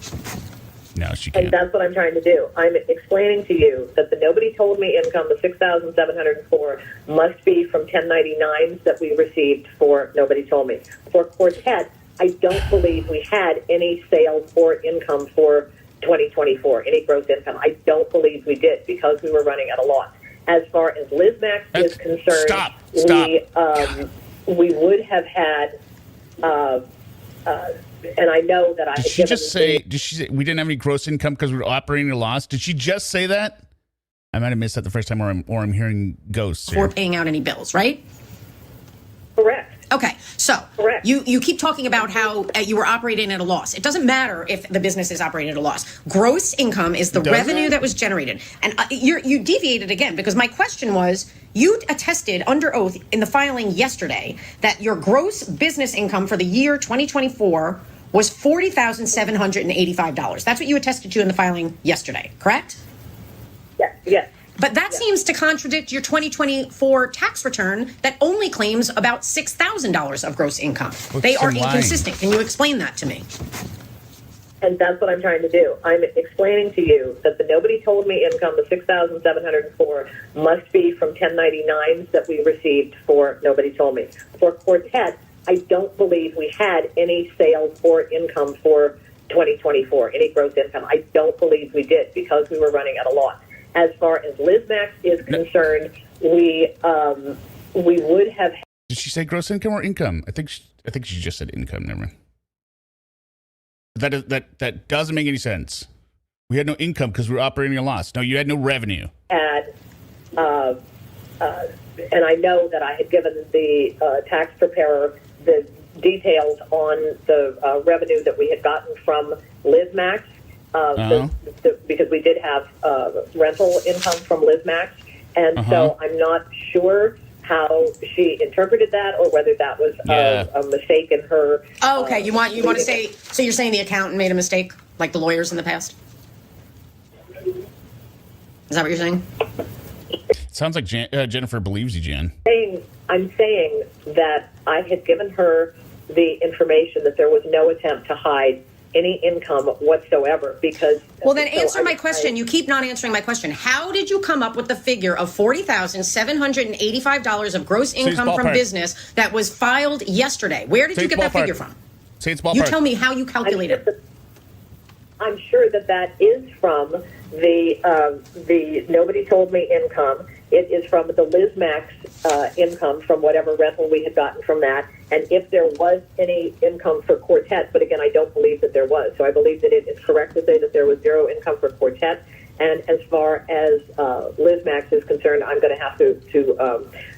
No, she can't. And that's what I'm trying to do. I'm explaining to you that the Nobody Told Me income of $6,704 must be from 1099s that we received for Nobody Told Me. For Quartet, I don't believe we had any sales or income for 2024, any gross income. I don't believe we did, because we were running at a loss. As far as Lizmax is concerned, we would have had, and I know that I did she just say, did she say we didn't have any gross income because we were operating at a loss? Did she just say that? I might have missed that the first time, or I'm hearing ghosts here. Before paying out any bills, right? Correct. Okay, so Correct. You keep talking about how you were operating at a loss. It doesn't matter if the business is operating at a loss. Gross income is the revenue that was generated. And you deviated again, because my question was, you attested under oath in the filing yesterday that your gross business income for the year 2024 was $40,785. That's what you attested to in the filing yesterday, correct? Yes. But that seems to contradict your 2024 tax return that only claims about $6,000 of gross income. They are inconsistent. Can you explain that to me? And that's what I'm trying to do. I'm explaining to you that the nobody told me income, the 6,704, must be from 1099s that we received for nobody told me. For Quartet, I don't believe we had any sales or income for 2024, any gross income. I don't believe we did because we were running at a loss. As far as LizMax is concerned, we would have. Did she say gross income or income? I think she just said income. Never mind. That doesn't make any sense. We had no income because we were operating a loss. No, you had no revenue. And I know that I had given the tax preparer the details on the revenue that we had gotten from LizMax, because we did have rental income from LizMax, and so I'm not sure how she interpreted that, or whether that was a mistake in her. Oh, okay. You want to say, so you're saying the accountant made a mistake, like the lawyers in the past? Is that what you're saying? It sounds like Jennifer believes you, Jen. I'm saying that I had given her the information that there was no attempt to hide any income whatsoever, because... Well, then answer my question. You keep not answering my question. How did you come up with the figure of $40,785 of gross income from business that was filed yesterday? Where did you get that figure from? Say it's ballpark. You tell me how you calculated it. I'm sure that is from the nobody told me income. It is from the LizMax income from whatever rental we had gotten from that. And if there was any income for Quartet, but again, I don't believe that there was. So I believe that it is correct to say that there was zero income for Quartet. And as far as LizMax is concerned, I'm going to have to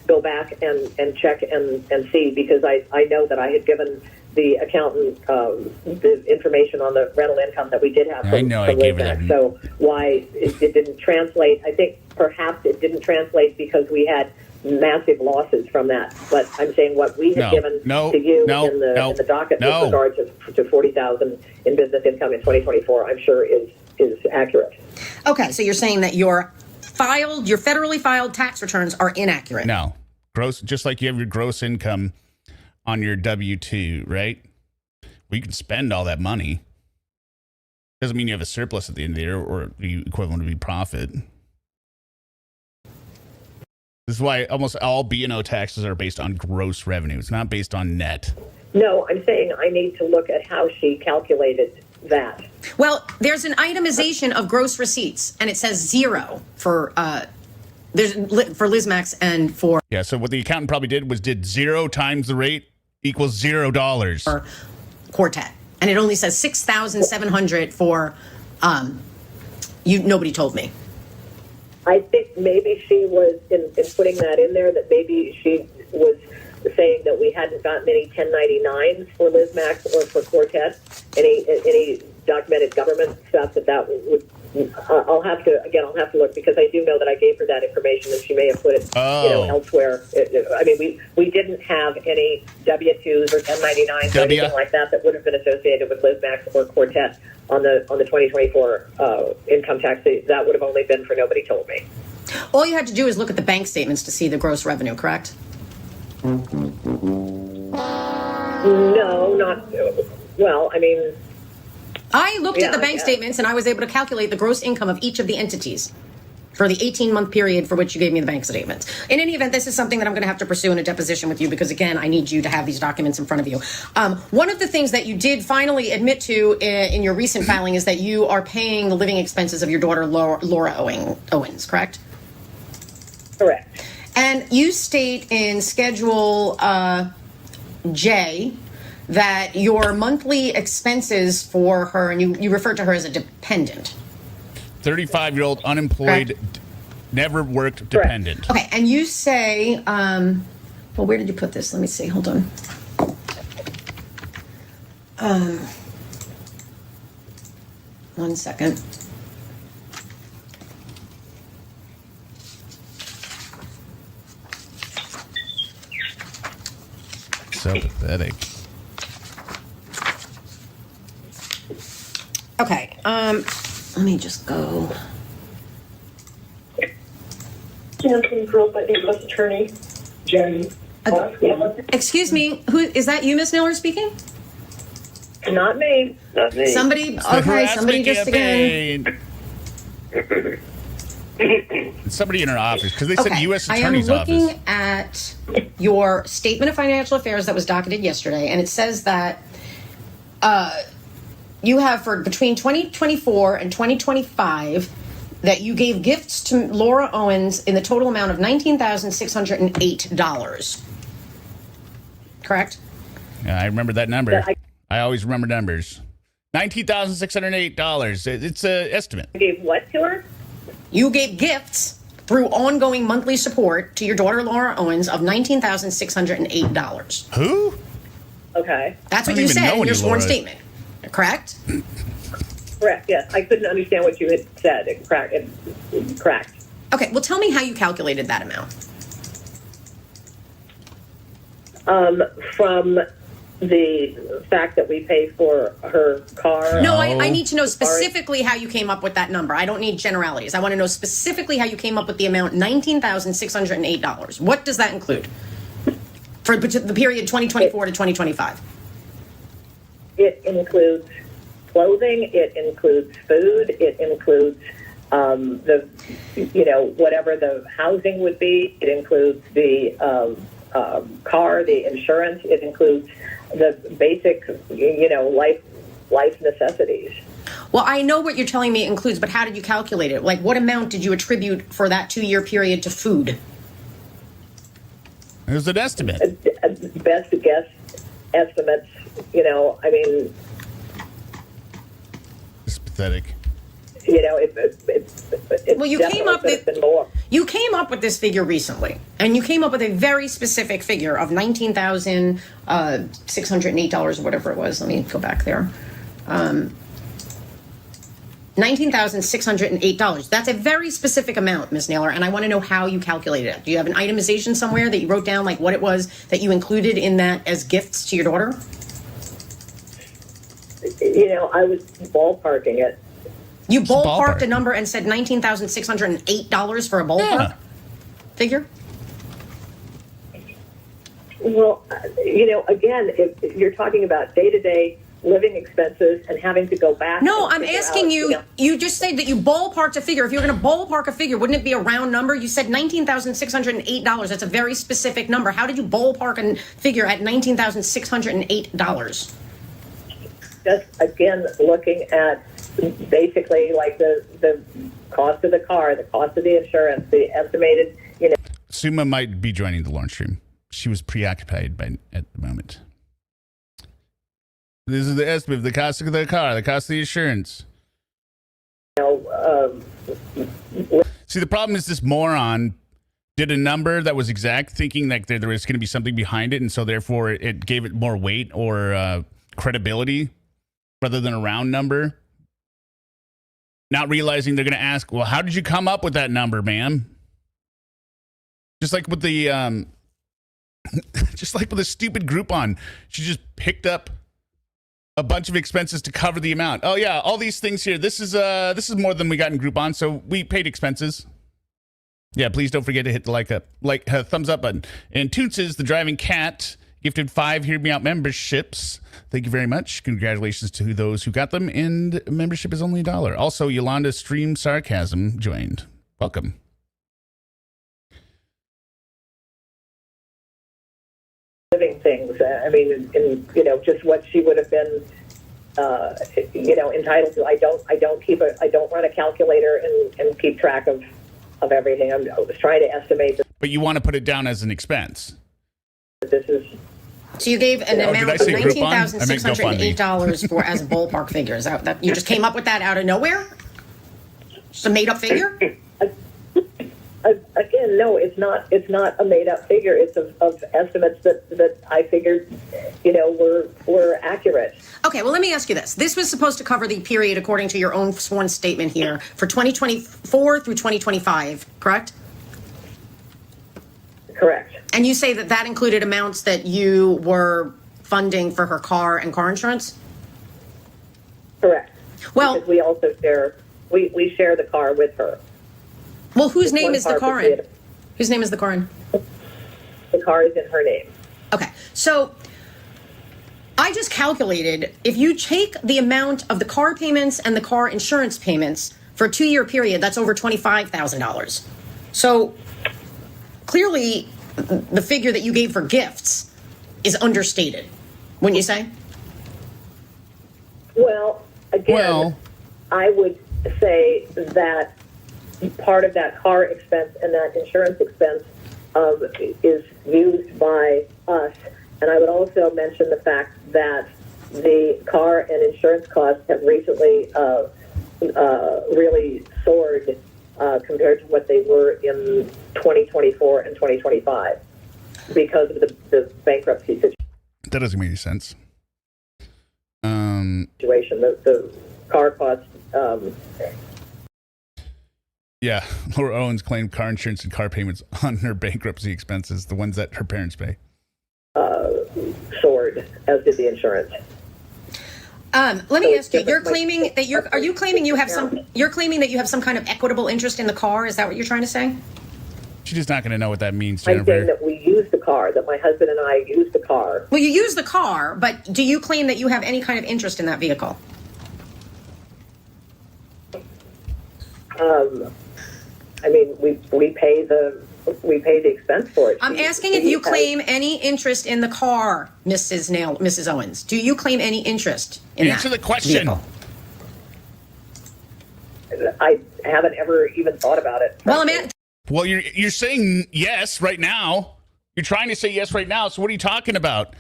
go back and check and see, because I know that I had given the accountant the information on the rental income that we did have from LizMax. So why it didn't translate, I think perhaps it didn't translate because we had massive losses from that. But I'm saying what we had given to you in the docket with regard to $40,000 in business income in 2024, I'm sure is accurate. Okay, so you're saying that your federally filed tax returns are inaccurate. No. Gross, just like you have your gross income on your W-2, right? Well, you can spend all that money. Doesn't mean you have a surplus at the end of the year or the equivalent to be profit. This is why almost all B&O taxes are based on gross revenue. It's not based on net. No, I'm saying I need to look at how she calculated that. Well, there's an itemization of gross receipts, and it says zero for LizMax and for... Yeah, so what the accountant probably did 0 times the rate equals $0. For Quartet. And it only says $6,700 for nobody told me. I think maybe she was, in putting that in there, that maybe she was saying that we hadn't gotten any 1099s for LizMax or for Quartet, any documented government stuff that would... I'll have to look, because I do know that I gave her that information and she may have put it elsewhere. I mean, we didn't have any W-2s or 1099s or anything like that would have been associated with LizMax or Quartet on the 2024 income tax. That would have only been for nobody told me. All you had to do is look at the bank statements to see the gross revenue, correct? No, not... Well, I mean... I looked at the bank statements, and I was able to calculate the gross income of each of the entities for the 18-month period for which you gave me the bank statements. In any event, this is something that I'm going to have to pursue in a deposition with you, because, again, I need you to have these documents in front of you. One of the things that you did finally admit to in your recent filing is that you are paying the living expenses of your daughter, Laura Owens, correct? Correct. And you state in Schedule J that your monthly expenses for her, and you refer to her as a dependent. 35-year-old unemployed, never worked dependent. Okay, and you say, well, where did you put this? Let me see, hold on. One second. So pathetic. Okay, let me just go. Campaign girl by the U.S. Attorney, Jen. Excuse me, who is that? You, Miss Miller, speaking? Not me. Not me. Somebody, The okay, somebody harassment just again. campaign. Somebody in her office, because they said Okay, U.S. I am Attorney's looking office. at your statement of financial affairs that was docketed yesterday, and it says that you have for between 2024 and 2025 that you gave gifts to Laura Owens in the total amount of $19,608. Correct? Yeah, I remember that number. Yeah, I always remember numbers. $19,608. It's an estimate. I gave what to her? You gave gifts through ongoing monthly support to your daughter Laura Owens of $19,608. Who? Okay. That's I what don't you even said know in any your sworn Laura. statement. Correct? Correct. Yes. I couldn't understand what you had said. Correct. Okay, well tell me how you calculated that amount. From the fact that we pay for her car. No, I need to know specifically how you came up with that number. I don't need generalities. I want to know specifically how you came up with the amount $19,608. What does that include for the period 2024 to 2025? It includes clothing. It includes food. It includes whatever the housing would be. It includes the car, the insurance. It includes the basic, life necessities. Well, I know what you're telling me it includes, but how did you calculate it? Like, what amount did you attribute for that 2-year period to food? It was an estimate. Best guess estimates. It's pathetic. Well, you came up with been more. You came up with this figure recently, and you came up with a very specific figure of $19,608 or whatever it was. Let me go back there. $19,608. That's a very specific amount, Ms. Naylor, and I want to know how you calculated it. Do you have an itemization somewhere that you wrote down, like what it was that you included in that as gifts to your daughter? I was ballparking it. You ballparked ballpark. a number and said $19,608 for a ballpark figure? Well, again, if you're talking about day-to-day living expenses and having to go back. No, and I'm figure asking out, you, you just said that you ballparked a figure. If you're going to ballpark a figure, wouldn't it be a round number? You said $19,608. That's a very specific number. How did you ballpark a figure at $19,608? Just, again, looking at basically like the cost of the car, the cost of the insurance, the estimated, Suma might be joining the launch stream. She was preoccupied at the moment. This is the estimate of the cost of the car, the cost of the insurance. See, the problem is this moron did a number that was exact, thinking that there was going to be something behind it, and so therefore it gave it more weight or credibility rather than a round number. Not realizing they're going to ask, well, how did you come up with that number, ma'am? Just like with the stupid Groupon, she just picked up a bunch of expenses to cover the amount. Oh yeah, all these things here. This is more than we got in Groupon, so we paid expenses. Yeah, please don't forget to hit the thumbs up button. And Toonces, the driving cat, gifted 5 Hear Me Out memberships. Thank you very much. Congratulations to those who got them. And membership is only $1. Also, Yolanda Stream Sarcasm joined. Welcome. living things. Just what she would have been, entitled to. I don't run a calculator and keep track of everything. I was trying to estimate. But you want to put it down as an expense. This is. So you gave an amount of $19,608 for as a ballpark figure. Is that you just came up with that out of nowhere? Just a made up figure? Again, no, it's not a made up figure. It's of estimates that I figured, were accurate. Okay, well, let me ask you this. This was supposed to cover the period, according to your own sworn statement here, for 2024 through 2025, correct? Correct. And you say that included amounts that you were funding for her car and car insurance? Correct. Well, because we also share the car with her. Well, whose name is the car in? Whose name is the car in? The car is in her name. Okay, so I just calculated if you take the amount of the car payments and the car insurance payments for a 2-year period, that's over $25,000. So clearly the figure that you gave for gifts is understated, wouldn't you say? Well, again, I would say that part of that car expense and that insurance expense is used by us. And I would also mention the fact that the car and insurance costs have recently really soared compared to what they were in 2024 and 2025 because of the bankruptcy situation. That doesn't make any sense. The car costs. Yeah, Laura Owens claimed car insurance and car payments on her bankruptcy expenses, the ones that her parents pay. Soared, as did the insurance. Let me ask you. You're claiming that you're claiming you have some kind of equitable interest in the car. Is that what you're trying to say? She's just not going to know what that means, I'm Jennifer. saying that we use the car, that my husband and I use the car. Well, you use the car, but do you claim that you have any kind of interest in that vehicle? I mean, we pay the expense for it. I'm asking if you claim any interest in the car, Mrs. Owens. Do you claim any interest in that? Answer the question. Vehicle? I haven't ever even thought about it. Well, you're saying yes right now. You're trying to say yes right now. So what are you talking about?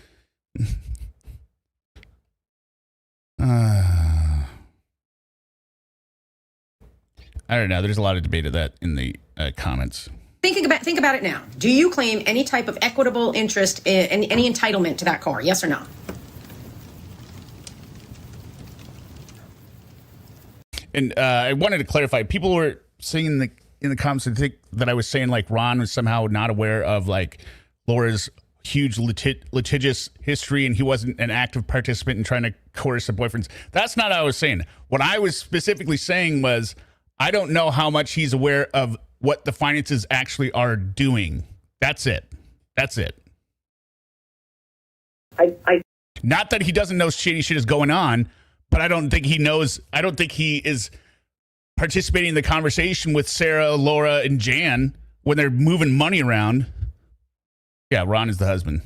I don't know. There's a lot of debate of that in the comments. Think about it now. Do you claim any type of equitable interest in any entitlement to that car? Yes or no? And I wanted to clarify. People were saying in the comments, I think that I was saying like Ron was somehow not aware of like Laura's huge litigious history and he wasn't an active participant in trying to coerce her boyfriends. That's not what I was saying. What I was specifically saying was I don't know how much he's aware of what the finances actually are doing. That's it. Not that he doesn't know shady shit is going on, but I don't think he knows. I don't think he is participating in the conversation with Sarah, Laura, and Jan when they're moving money around. Yeah, Ron is the husband.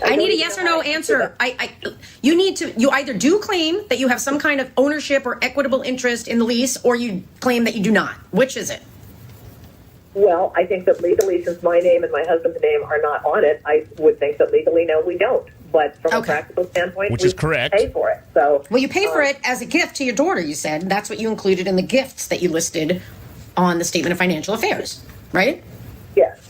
I need a yes or no answer. You either do claim that you have some kind of ownership or equitable interest in the lease, or you claim that you do not. Which is it? Well, I think that legally, since my name and my husband's name are not on it, I would think that legally, no, we don't. But from a practical standpoint, which is correct, pay for it. So, well, you pay for it as a gift to your daughter. You said that's what you included in the gifts that you listed on the Statement of Financial Affairs, right? Yes.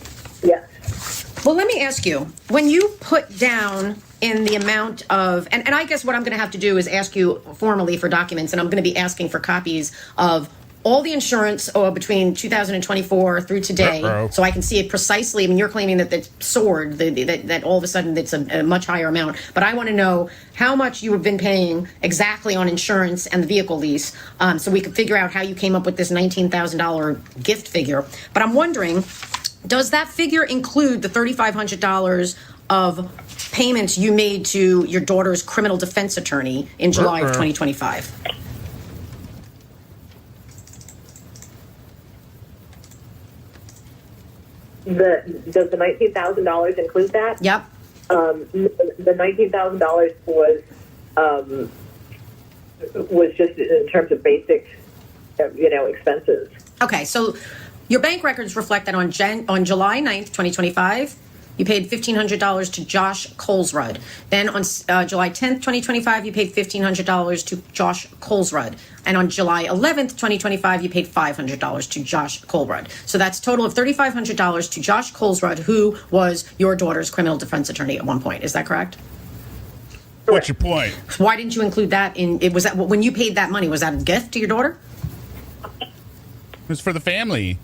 Well, let me ask you, when you put down in the amount of, and I guess what I'm going to have to do is ask you formally for documents, and I'm going to be asking for copies of all the insurance between 2024 through today, so I can see it precisely. I mean, you're claiming that it's soared, that all of a sudden it's a much higher amount. But I want to know how much you have been paying exactly on insurance and the vehicle lease, so we can figure out how you came up with this $19,000 gift figure. But I'm wondering, does that figure include the $3,500 of payments you made to your daughter's criminal defense attorney in July of 2025? Does the $19,000 include that? Yep. The $19,000 was just in terms of basic, expenses. Okay, so your bank records reflect that on July 9th, 2025, you paid $1,500 to Josh Colesrud. Then on July 10th, 2025, you paid $1,500 to Josh Colesrud. And on July 11th, 2025, you paid $500 to Josh Colesrud. So that's a total of $3,500 to Josh Colesrud, who was your daughter's criminal defense attorney at one point. Is that correct? What's your point? Why didn't you include that in? Was that when you paid that money? Was that a gift to your daughter? It was for the family.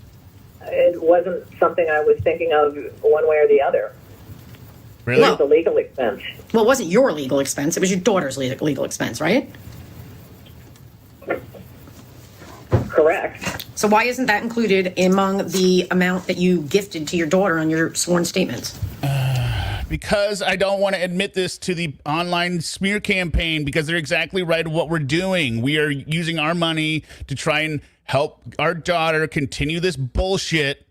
It wasn't something I was thinking of one way or the other. Really? It was a legal expense. Well, it wasn't your legal expense. It was your daughter's legal expense, right? Correct. So why isn't that included among the amount that you gifted to your daughter on your sworn statements? Because I don't want to admit this to the online smear campaign, because they're exactly right of what we're doing. We are using our money to try and help our daughter continue this bullshit.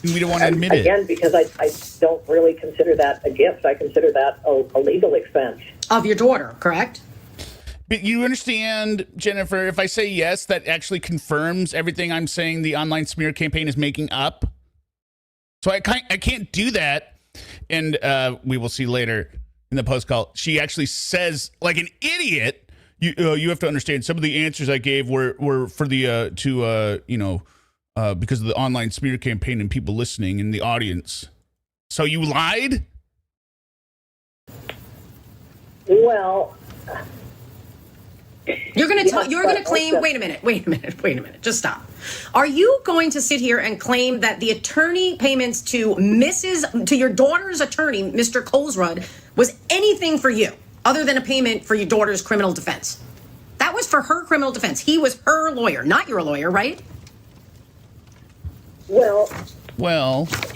And we don't want to admit it. Again, because I don't really consider that a gift. I consider that a legal expense. Of your daughter, correct? But you understand, Jennifer, if I say yes, that actually confirms everything I'm saying the online smear campaign is making up. So I can't do that. And we will see later in the post call. She actually says, like an idiot, you have to understand some of the answers I gave were for the because of the online smear campaign and people listening in the audience. So you lied? Well, You're going to claim, wait a minute. Just stop. Are you going to sit here and claim that the attorney payments to your daughter's attorney, Mr. Colesrud, was anything for you other than a payment for your daughter's criminal defense? That was for her criminal defense. He was her lawyer, not your lawyer, right? Well,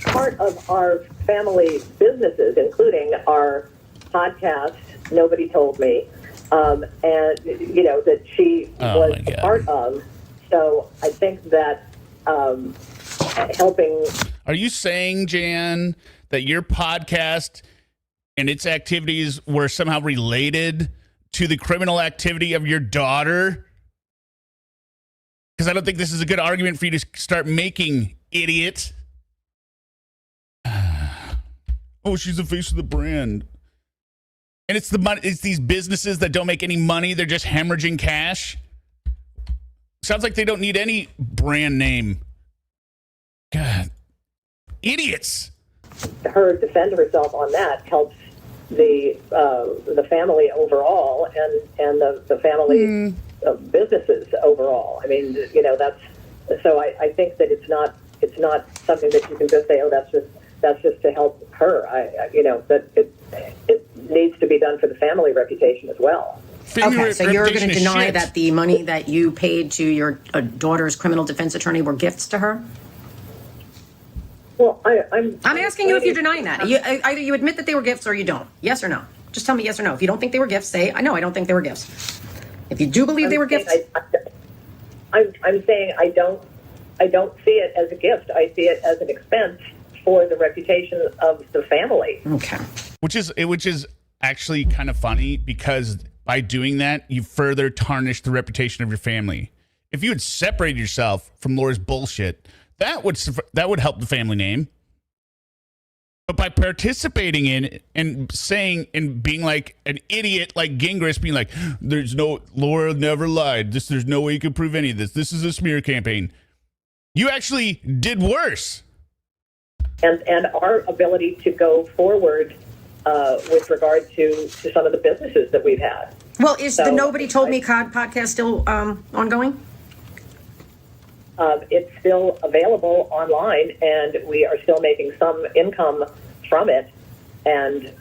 part of our family businesses, including our podcast, Nobody Told Me, and that she was a part of. So I think that helping. Are you saying, Jan, that your podcast and its activities were somehow related to the criminal activity of your daughter? Because I don't think this is a good argument for you to start making, idiot. Oh, she's the face of the brand. And it's the money. It's these businesses that don't make any money. They're just hemorrhaging cash. Sounds like they don't need any brand name. God, idiots. Her defend herself on that helps the family overall and the family businesses overall. I mean, that's so. I think that it's not something that you can just say, oh, that's just to help her. That it needs to be done for the family reputation as well. Okay, so you're going to deny that the money that you paid to your daughter's criminal defense attorney were gifts to her? Well, I'm asking you if you're denying that. Either you admit that they were gifts or you don't. Yes or no? Just tell me yes or no. If you don't think they were gifts, say, I don't think they were gifts. If you do believe they were gifts. I'm saying I don't see it as a gift. I see it as an expense for the reputation of the family. Okay. Which is actually kind of funny, because by doing that, you further tarnish the reputation of your family. If you had separated yourself from Laura's bullshit, that would help the family name. But by participating in it and saying and being like an idiot like Gingras, being like, Laura never lied. There's no way you could prove any of this. This is a smear campaign. You actually did worse. And our ability to go forward with regard to some of the businesses that we've had. Well, is the Nobody Told Me podcast still ongoing? It's still available online, and we are still making some income from it. And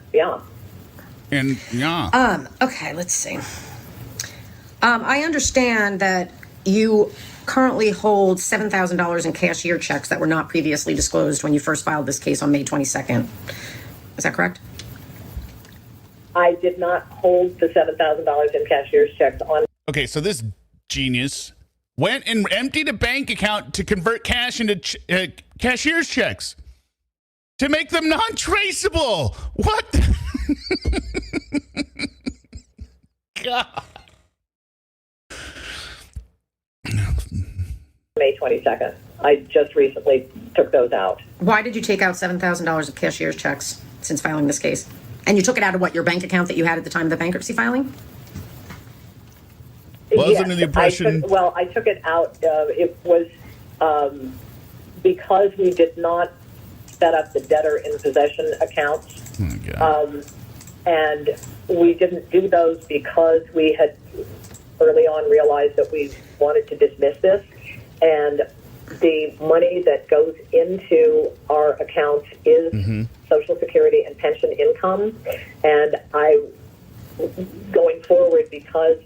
okay, let's see. I understand that you currently hold $7,000 in cashier checks that were not previously disclosed when you first filed this case on May 22nd. Is that correct? I did not hold the $7,000 in cashier's checks on. Okay, so this genius went and emptied a bank account to convert cash into cashier's checks to make them non-traceable. What? God. May 22nd. I just recently took those out. Why did you take out $7,000 of cashier's checks since filing this case? And you took it out of your bank account that you had at the time of the bankruptcy filing? Under the impression. I took it out. It was because we did not set up the debtor in possession accounts. Oh, God. And we didn't do those because we had early on realized that we wanted to dismiss this. And the money that goes into our accounts is Social Security and pension income. And going forward, because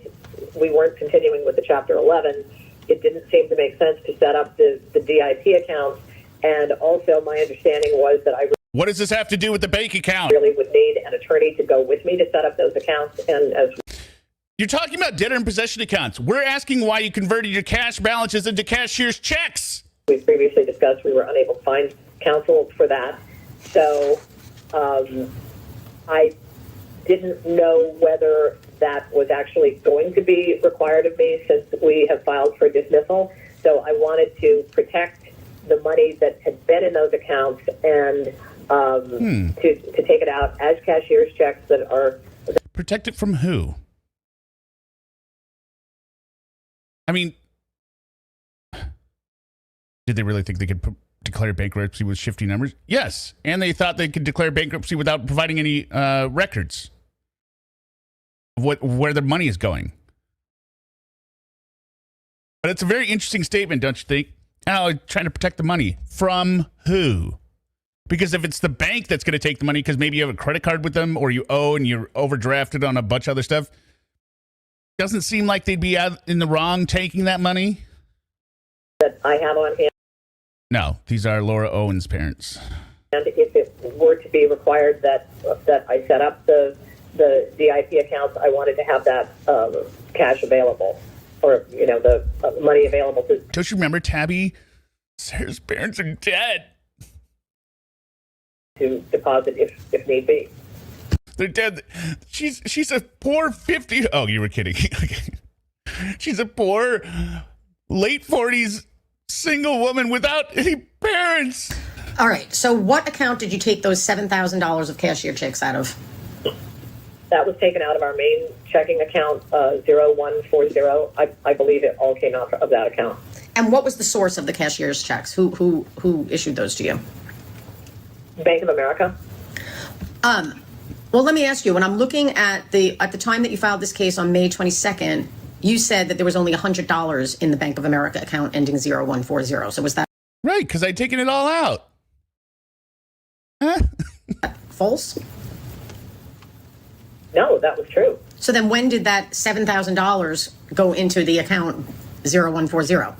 we weren't continuing with the Chapter 11, it didn't seem to make sense to set up the DIP account And also my understanding was that I What does this have to do with the bank account? really would need an attorney to go with me to set up those accounts. And as You're talking about debtor in possession accounts. We're asking why you converted your cash balances into cashier's checks. we previously discussed, we were unable to find counsel for that. So I didn't know whether that was actually going to be required of me since we have filed for dismissal. So I wanted to protect the money that had been in those accounts and to take it out as cashier's checks that are... Protect it from who? I mean, did they really think they could declare bankruptcy with shifty numbers? Yes. And they thought they could declare bankruptcy without providing any records of where their money is going. But it's a very interesting statement, don't you think? Oh, trying to protect the money. From who? Because if it's the bank that's going to take the money because maybe you have a credit card with them or you owe and you're overdrafted on a bunch of other stuff, doesn't seem like they'd be out in the wrong taking that money. That I have on hand. No, these are Laura Owens' parents. And if it were to be required that I set up the DIP accounts, I wanted to have that cash available, or the money available to. Don't you remember, Tabby? Sarah's parents are dead. To deposit if need be. They're dead. She's a poor 50. Oh, you were kidding. Okay. She's a poor late 40s single woman without any parents. All right. So what account did you take those $7,000 of cashier checks out of? That was taken out of our main checking account, 0140. I believe it all came out of that account. And what was the source of the cashier's checks? Who issued those to you? Bank of America. Well, let me ask you, when I'm looking at the time that you filed this case on May 22nd, you said that there was only $100 in the Bank of America account ending 0140. So was that Right, because I'd taken it all out. Huh? false? No, that was true. So then when did that $7,000 go into the account 0140?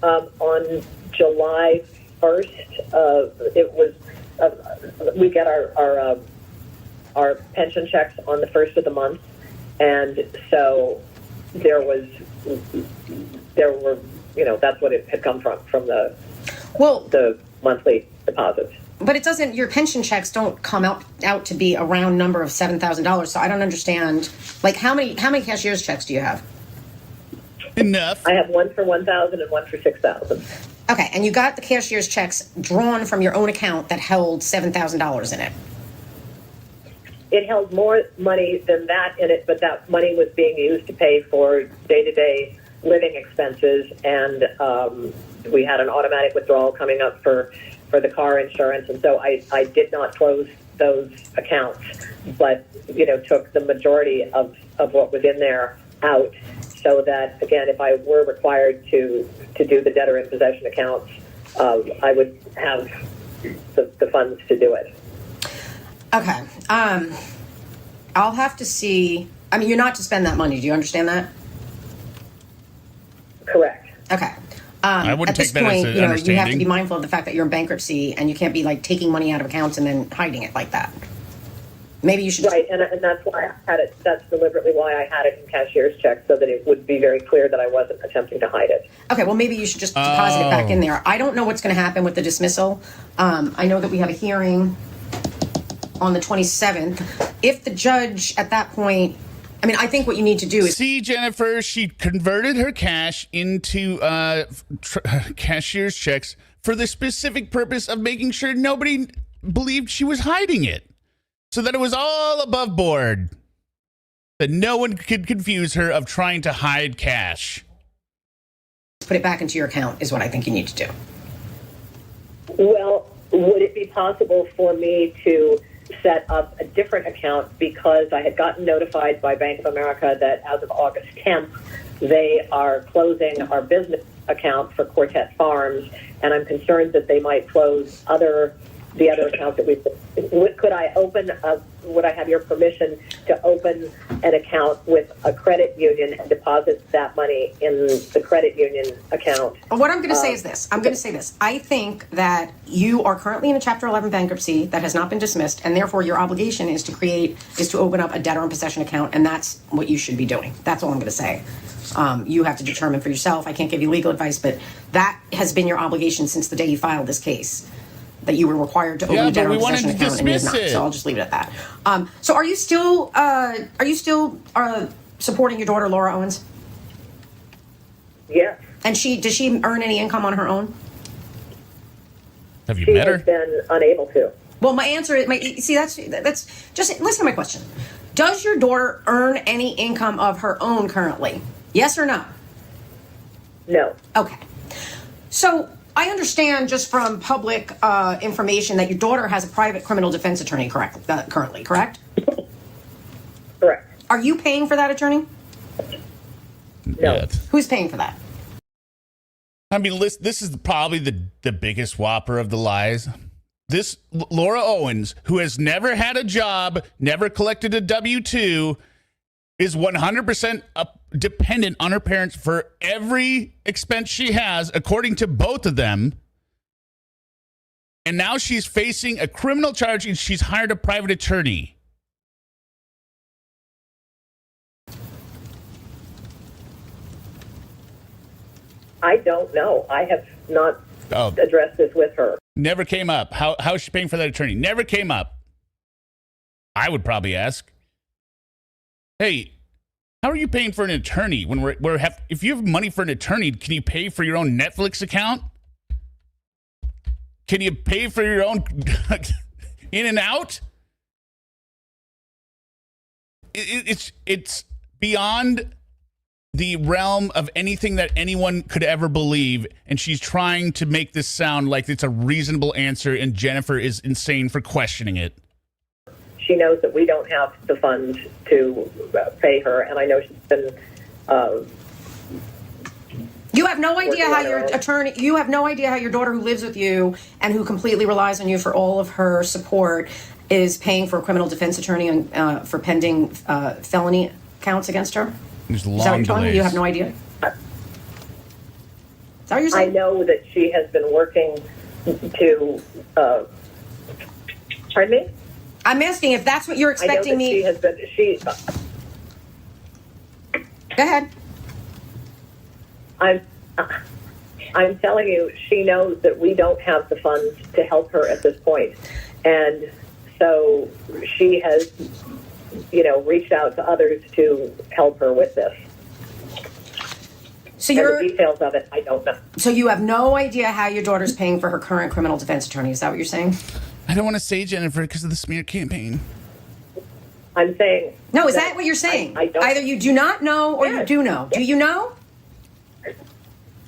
On July 1st, it was. We get our pension checks on the first of the month, and so there were that's what it had come from the monthly deposits. But it doesn't. Your pension checks don't come out to be a round number of $7,000. So I don't understand. Like how many cashier's checks do you have? Enough. I have one for 1,000 and one for 6,000. Okay, and you got the cashier's checks drawn from your own account that held $7,000 in it. It held more money than that in it, but that money was being used to pay for day-to-day living expenses, and we had an automatic withdrawal coming up for the car insurance, and so I did not close those accounts, but took the majority of what was in there out, so that again, if I were required to do the debtor in possession accounts, I would have the funds to do it. Okay. I'll have to see. I mean, you're not to spend that money. Do you understand that? Correct. Okay. I wouldn't at this take that point, as an you have to understanding. be mindful of the fact that you're in bankruptcy and you can't be like taking money out of accounts and then hiding it like that. Maybe you should. Right, and that's why I had it. That's deliberately why I had it in cashier's checks, so that it would be very clear that I wasn't attempting to hide it. Okay, well, maybe you should just deposit it back in there. I don't know what's going to happen with the dismissal. I know that we have a hearing on the 27th. If the judge at that point, I mean, I think what you need to do is... See, Jennifer, she converted her cash into cashier's checks for the specific purpose of making sure nobody believed she was hiding it. So that it was all above board. That no one could confuse her of trying to hide cash. put it back into your account is what I think you need to do. Well, would it be possible for me to set up a different account, because I had gotten notified by Bank of America that as of August 10th, they are closing our business account for Quartet Farms, and I'm concerned that they might close other the other account that could I open would I have your permission to open an account with a credit union and deposit that money in the credit union account? What I'm going to say is this. I'm going to say this. I think that you are currently in a Chapter 11 bankruptcy that has not been dismissed, and therefore your obligation is to open up a debtor in possession account, and that's what you should be doing. That's all I'm going to say. You have to determine for yourself. I can't give you legal advice, but that has been your obligation since the day you filed this case, that you were required to open a debtor in possession account, and you have not. So I'll just leave it at that. So are you still supporting your daughter, Laura Owens? Yes. And does she earn any income on her own? Have you She met her? has been unable to. Well, my answer is, that's just listen to my question. Does your daughter earn any income of her own currently? Yes or no? No. Okay. So I understand just from public information that your daughter has a private criminal defense attorney currently, correct? Correct. Are you paying for that attorney? No. Yet. Who's paying for that? I mean, this is probably the biggest whopper of the lies. This Laura Owens, who has never had a job, never collected a W-2, is 100% dependent on her parents for every expense she has, according to both of them. And now she's facing a criminal charge and she's hired a private attorney. I don't know. I have not addressed this with her. Never came up. How is she paying for that attorney? Never came up. I would probably ask, hey, how are you paying for an attorney when if you have money for an attorney, can you pay for your own Netflix account? Can you pay for your own in and out? It's beyond the realm of anything that anyone could ever believe, and she's trying to make this sound like it's a reasonable answer, and Jennifer is insane for questioning it. She knows that we don't have the funds to pay her, and I know she's been. You have no idea how your attorney. You have no idea how your daughter, who lives with you and who completely relies on you for all of her support, is paying for a criminal defense attorney and for pending felony counts against her. There's Is that what you're telling me? You have no idea? Is that what you're saying? I know that she has been working to. Pardon me? I'm asking if that's what you're expecting me. She has been. Go ahead. I'm telling you, she knows that we don't have the funds to help her at this point, and so she has, reached out to others to help her with this. So the details of it, I don't know. So you have no idea how your daughter's paying for her current criminal defense attorney. Is that what you're saying? I don't want to say Jennifer because of the smear campaign. I'm saying. No, is that what you're saying? I don't. Either you do not know or you do know. Do you know?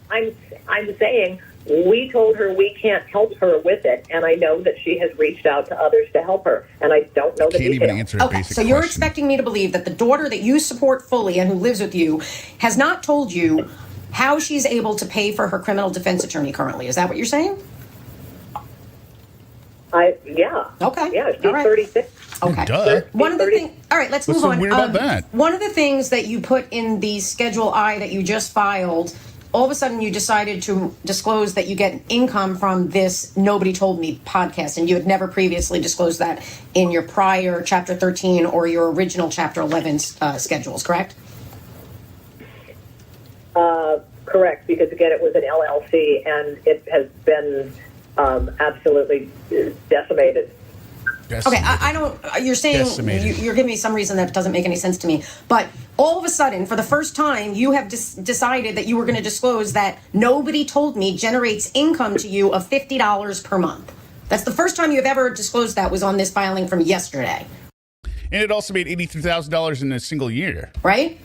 I'm saying we told her we can't help her with it, and I know that she has reached out to others to help her, and I don't know the details. Can't even answer a okay, basic so you're question. expecting me to believe that the daughter that you support fully and who lives with you has not told you how she's able to pay for her criminal defense attorney currently. Is that what you're saying? Yeah. Okay. Yeah, she's all right. 36. Okay. Duh. One of the things. All right, let's What's move so on. weird about that? One of the things that you put in the Schedule I that you just filed, all of a sudden you decided to disclose that you get income from this Nobody Told Me podcast, and you had never previously disclosed that in your prior Chapter 13 or your original Chapter 11 schedules, correct? Correct, because again, it was an LLC, and it has been absolutely decimated. Okay, I don't. You're saying you're giving me some reason that doesn't make any sense to me. But all of a sudden, for the first time, you have decided that you were going to disclose that Nobody Told Me generates income to you of $50 per month. That's the first time you've ever disclosed that was on this filing from yesterday. And it also made $83,000 in a single year. Right?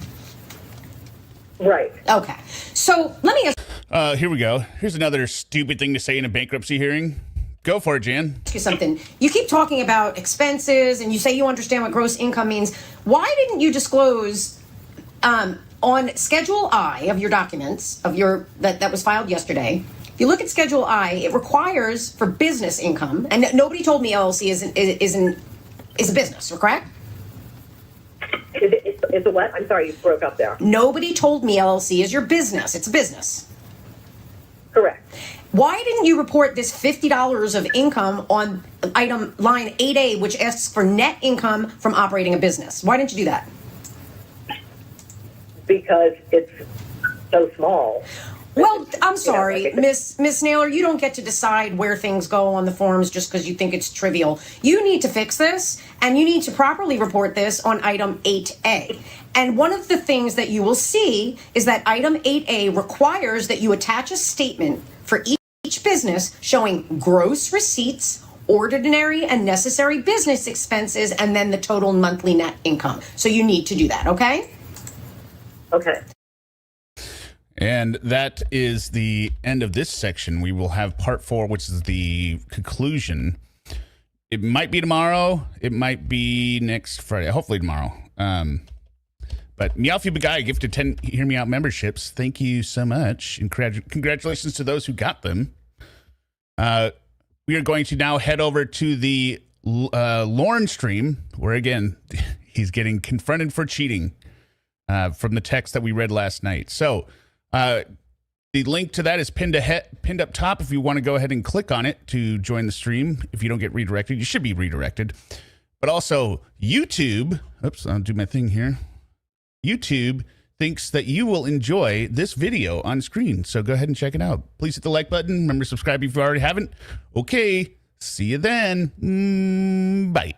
Right. Okay. So let me ask Here we go. Here's another stupid thing to say in a bankruptcy hearing. Go for it, Jan. you something. You keep talking about expenses and you say you understand what gross income means. Why didn't you disclose on Schedule I of your documents, of your that was filed yesterday, If you look at Schedule I, it requires for business income, and nobody told me LLC is a business, correct? Is it what? I'm sorry, you broke up there. Nobody told me LLC is your business. It's a business. Correct. Why didn't you report this $50 of income on item line 8A, which asks for net income from operating a business? Why didn't you do that? Because it's so small. Well, I'm sorry, Miss Naylor, you don't get to decide where things go on the forms just because you think it's trivial. You need to fix this, and you need to properly report this on item 8A. And one of the things that you will see is that item 8A requires that you attach a statement for each business showing gross receipts, ordinary and necessary business expenses, and then the total monthly net income. So you need to do that, okay? Okay. And that is the end of this section. We will have part 4, which is the conclusion. It might be tomorrow. It might be next Friday. Hopefully tomorrow. But Meowfie Bagay gifted 10 Hear Me Out memberships. Thank you so much. And congratulations to those who got them. We are going to now head over to the Lauren stream, where, again, he's getting confronted for cheating from the text that we read last night. So the link to that is pinned up top if you want to go ahead and click on it to join the stream. If you don't get redirected, you should be redirected. But also YouTube, oops, I'll do my thing here. YouTube thinks that you will enjoy this video on screen. So go ahead and check it out. Please hit the like button. Remember, subscribe if you already haven't. Okay, see you then. Bye.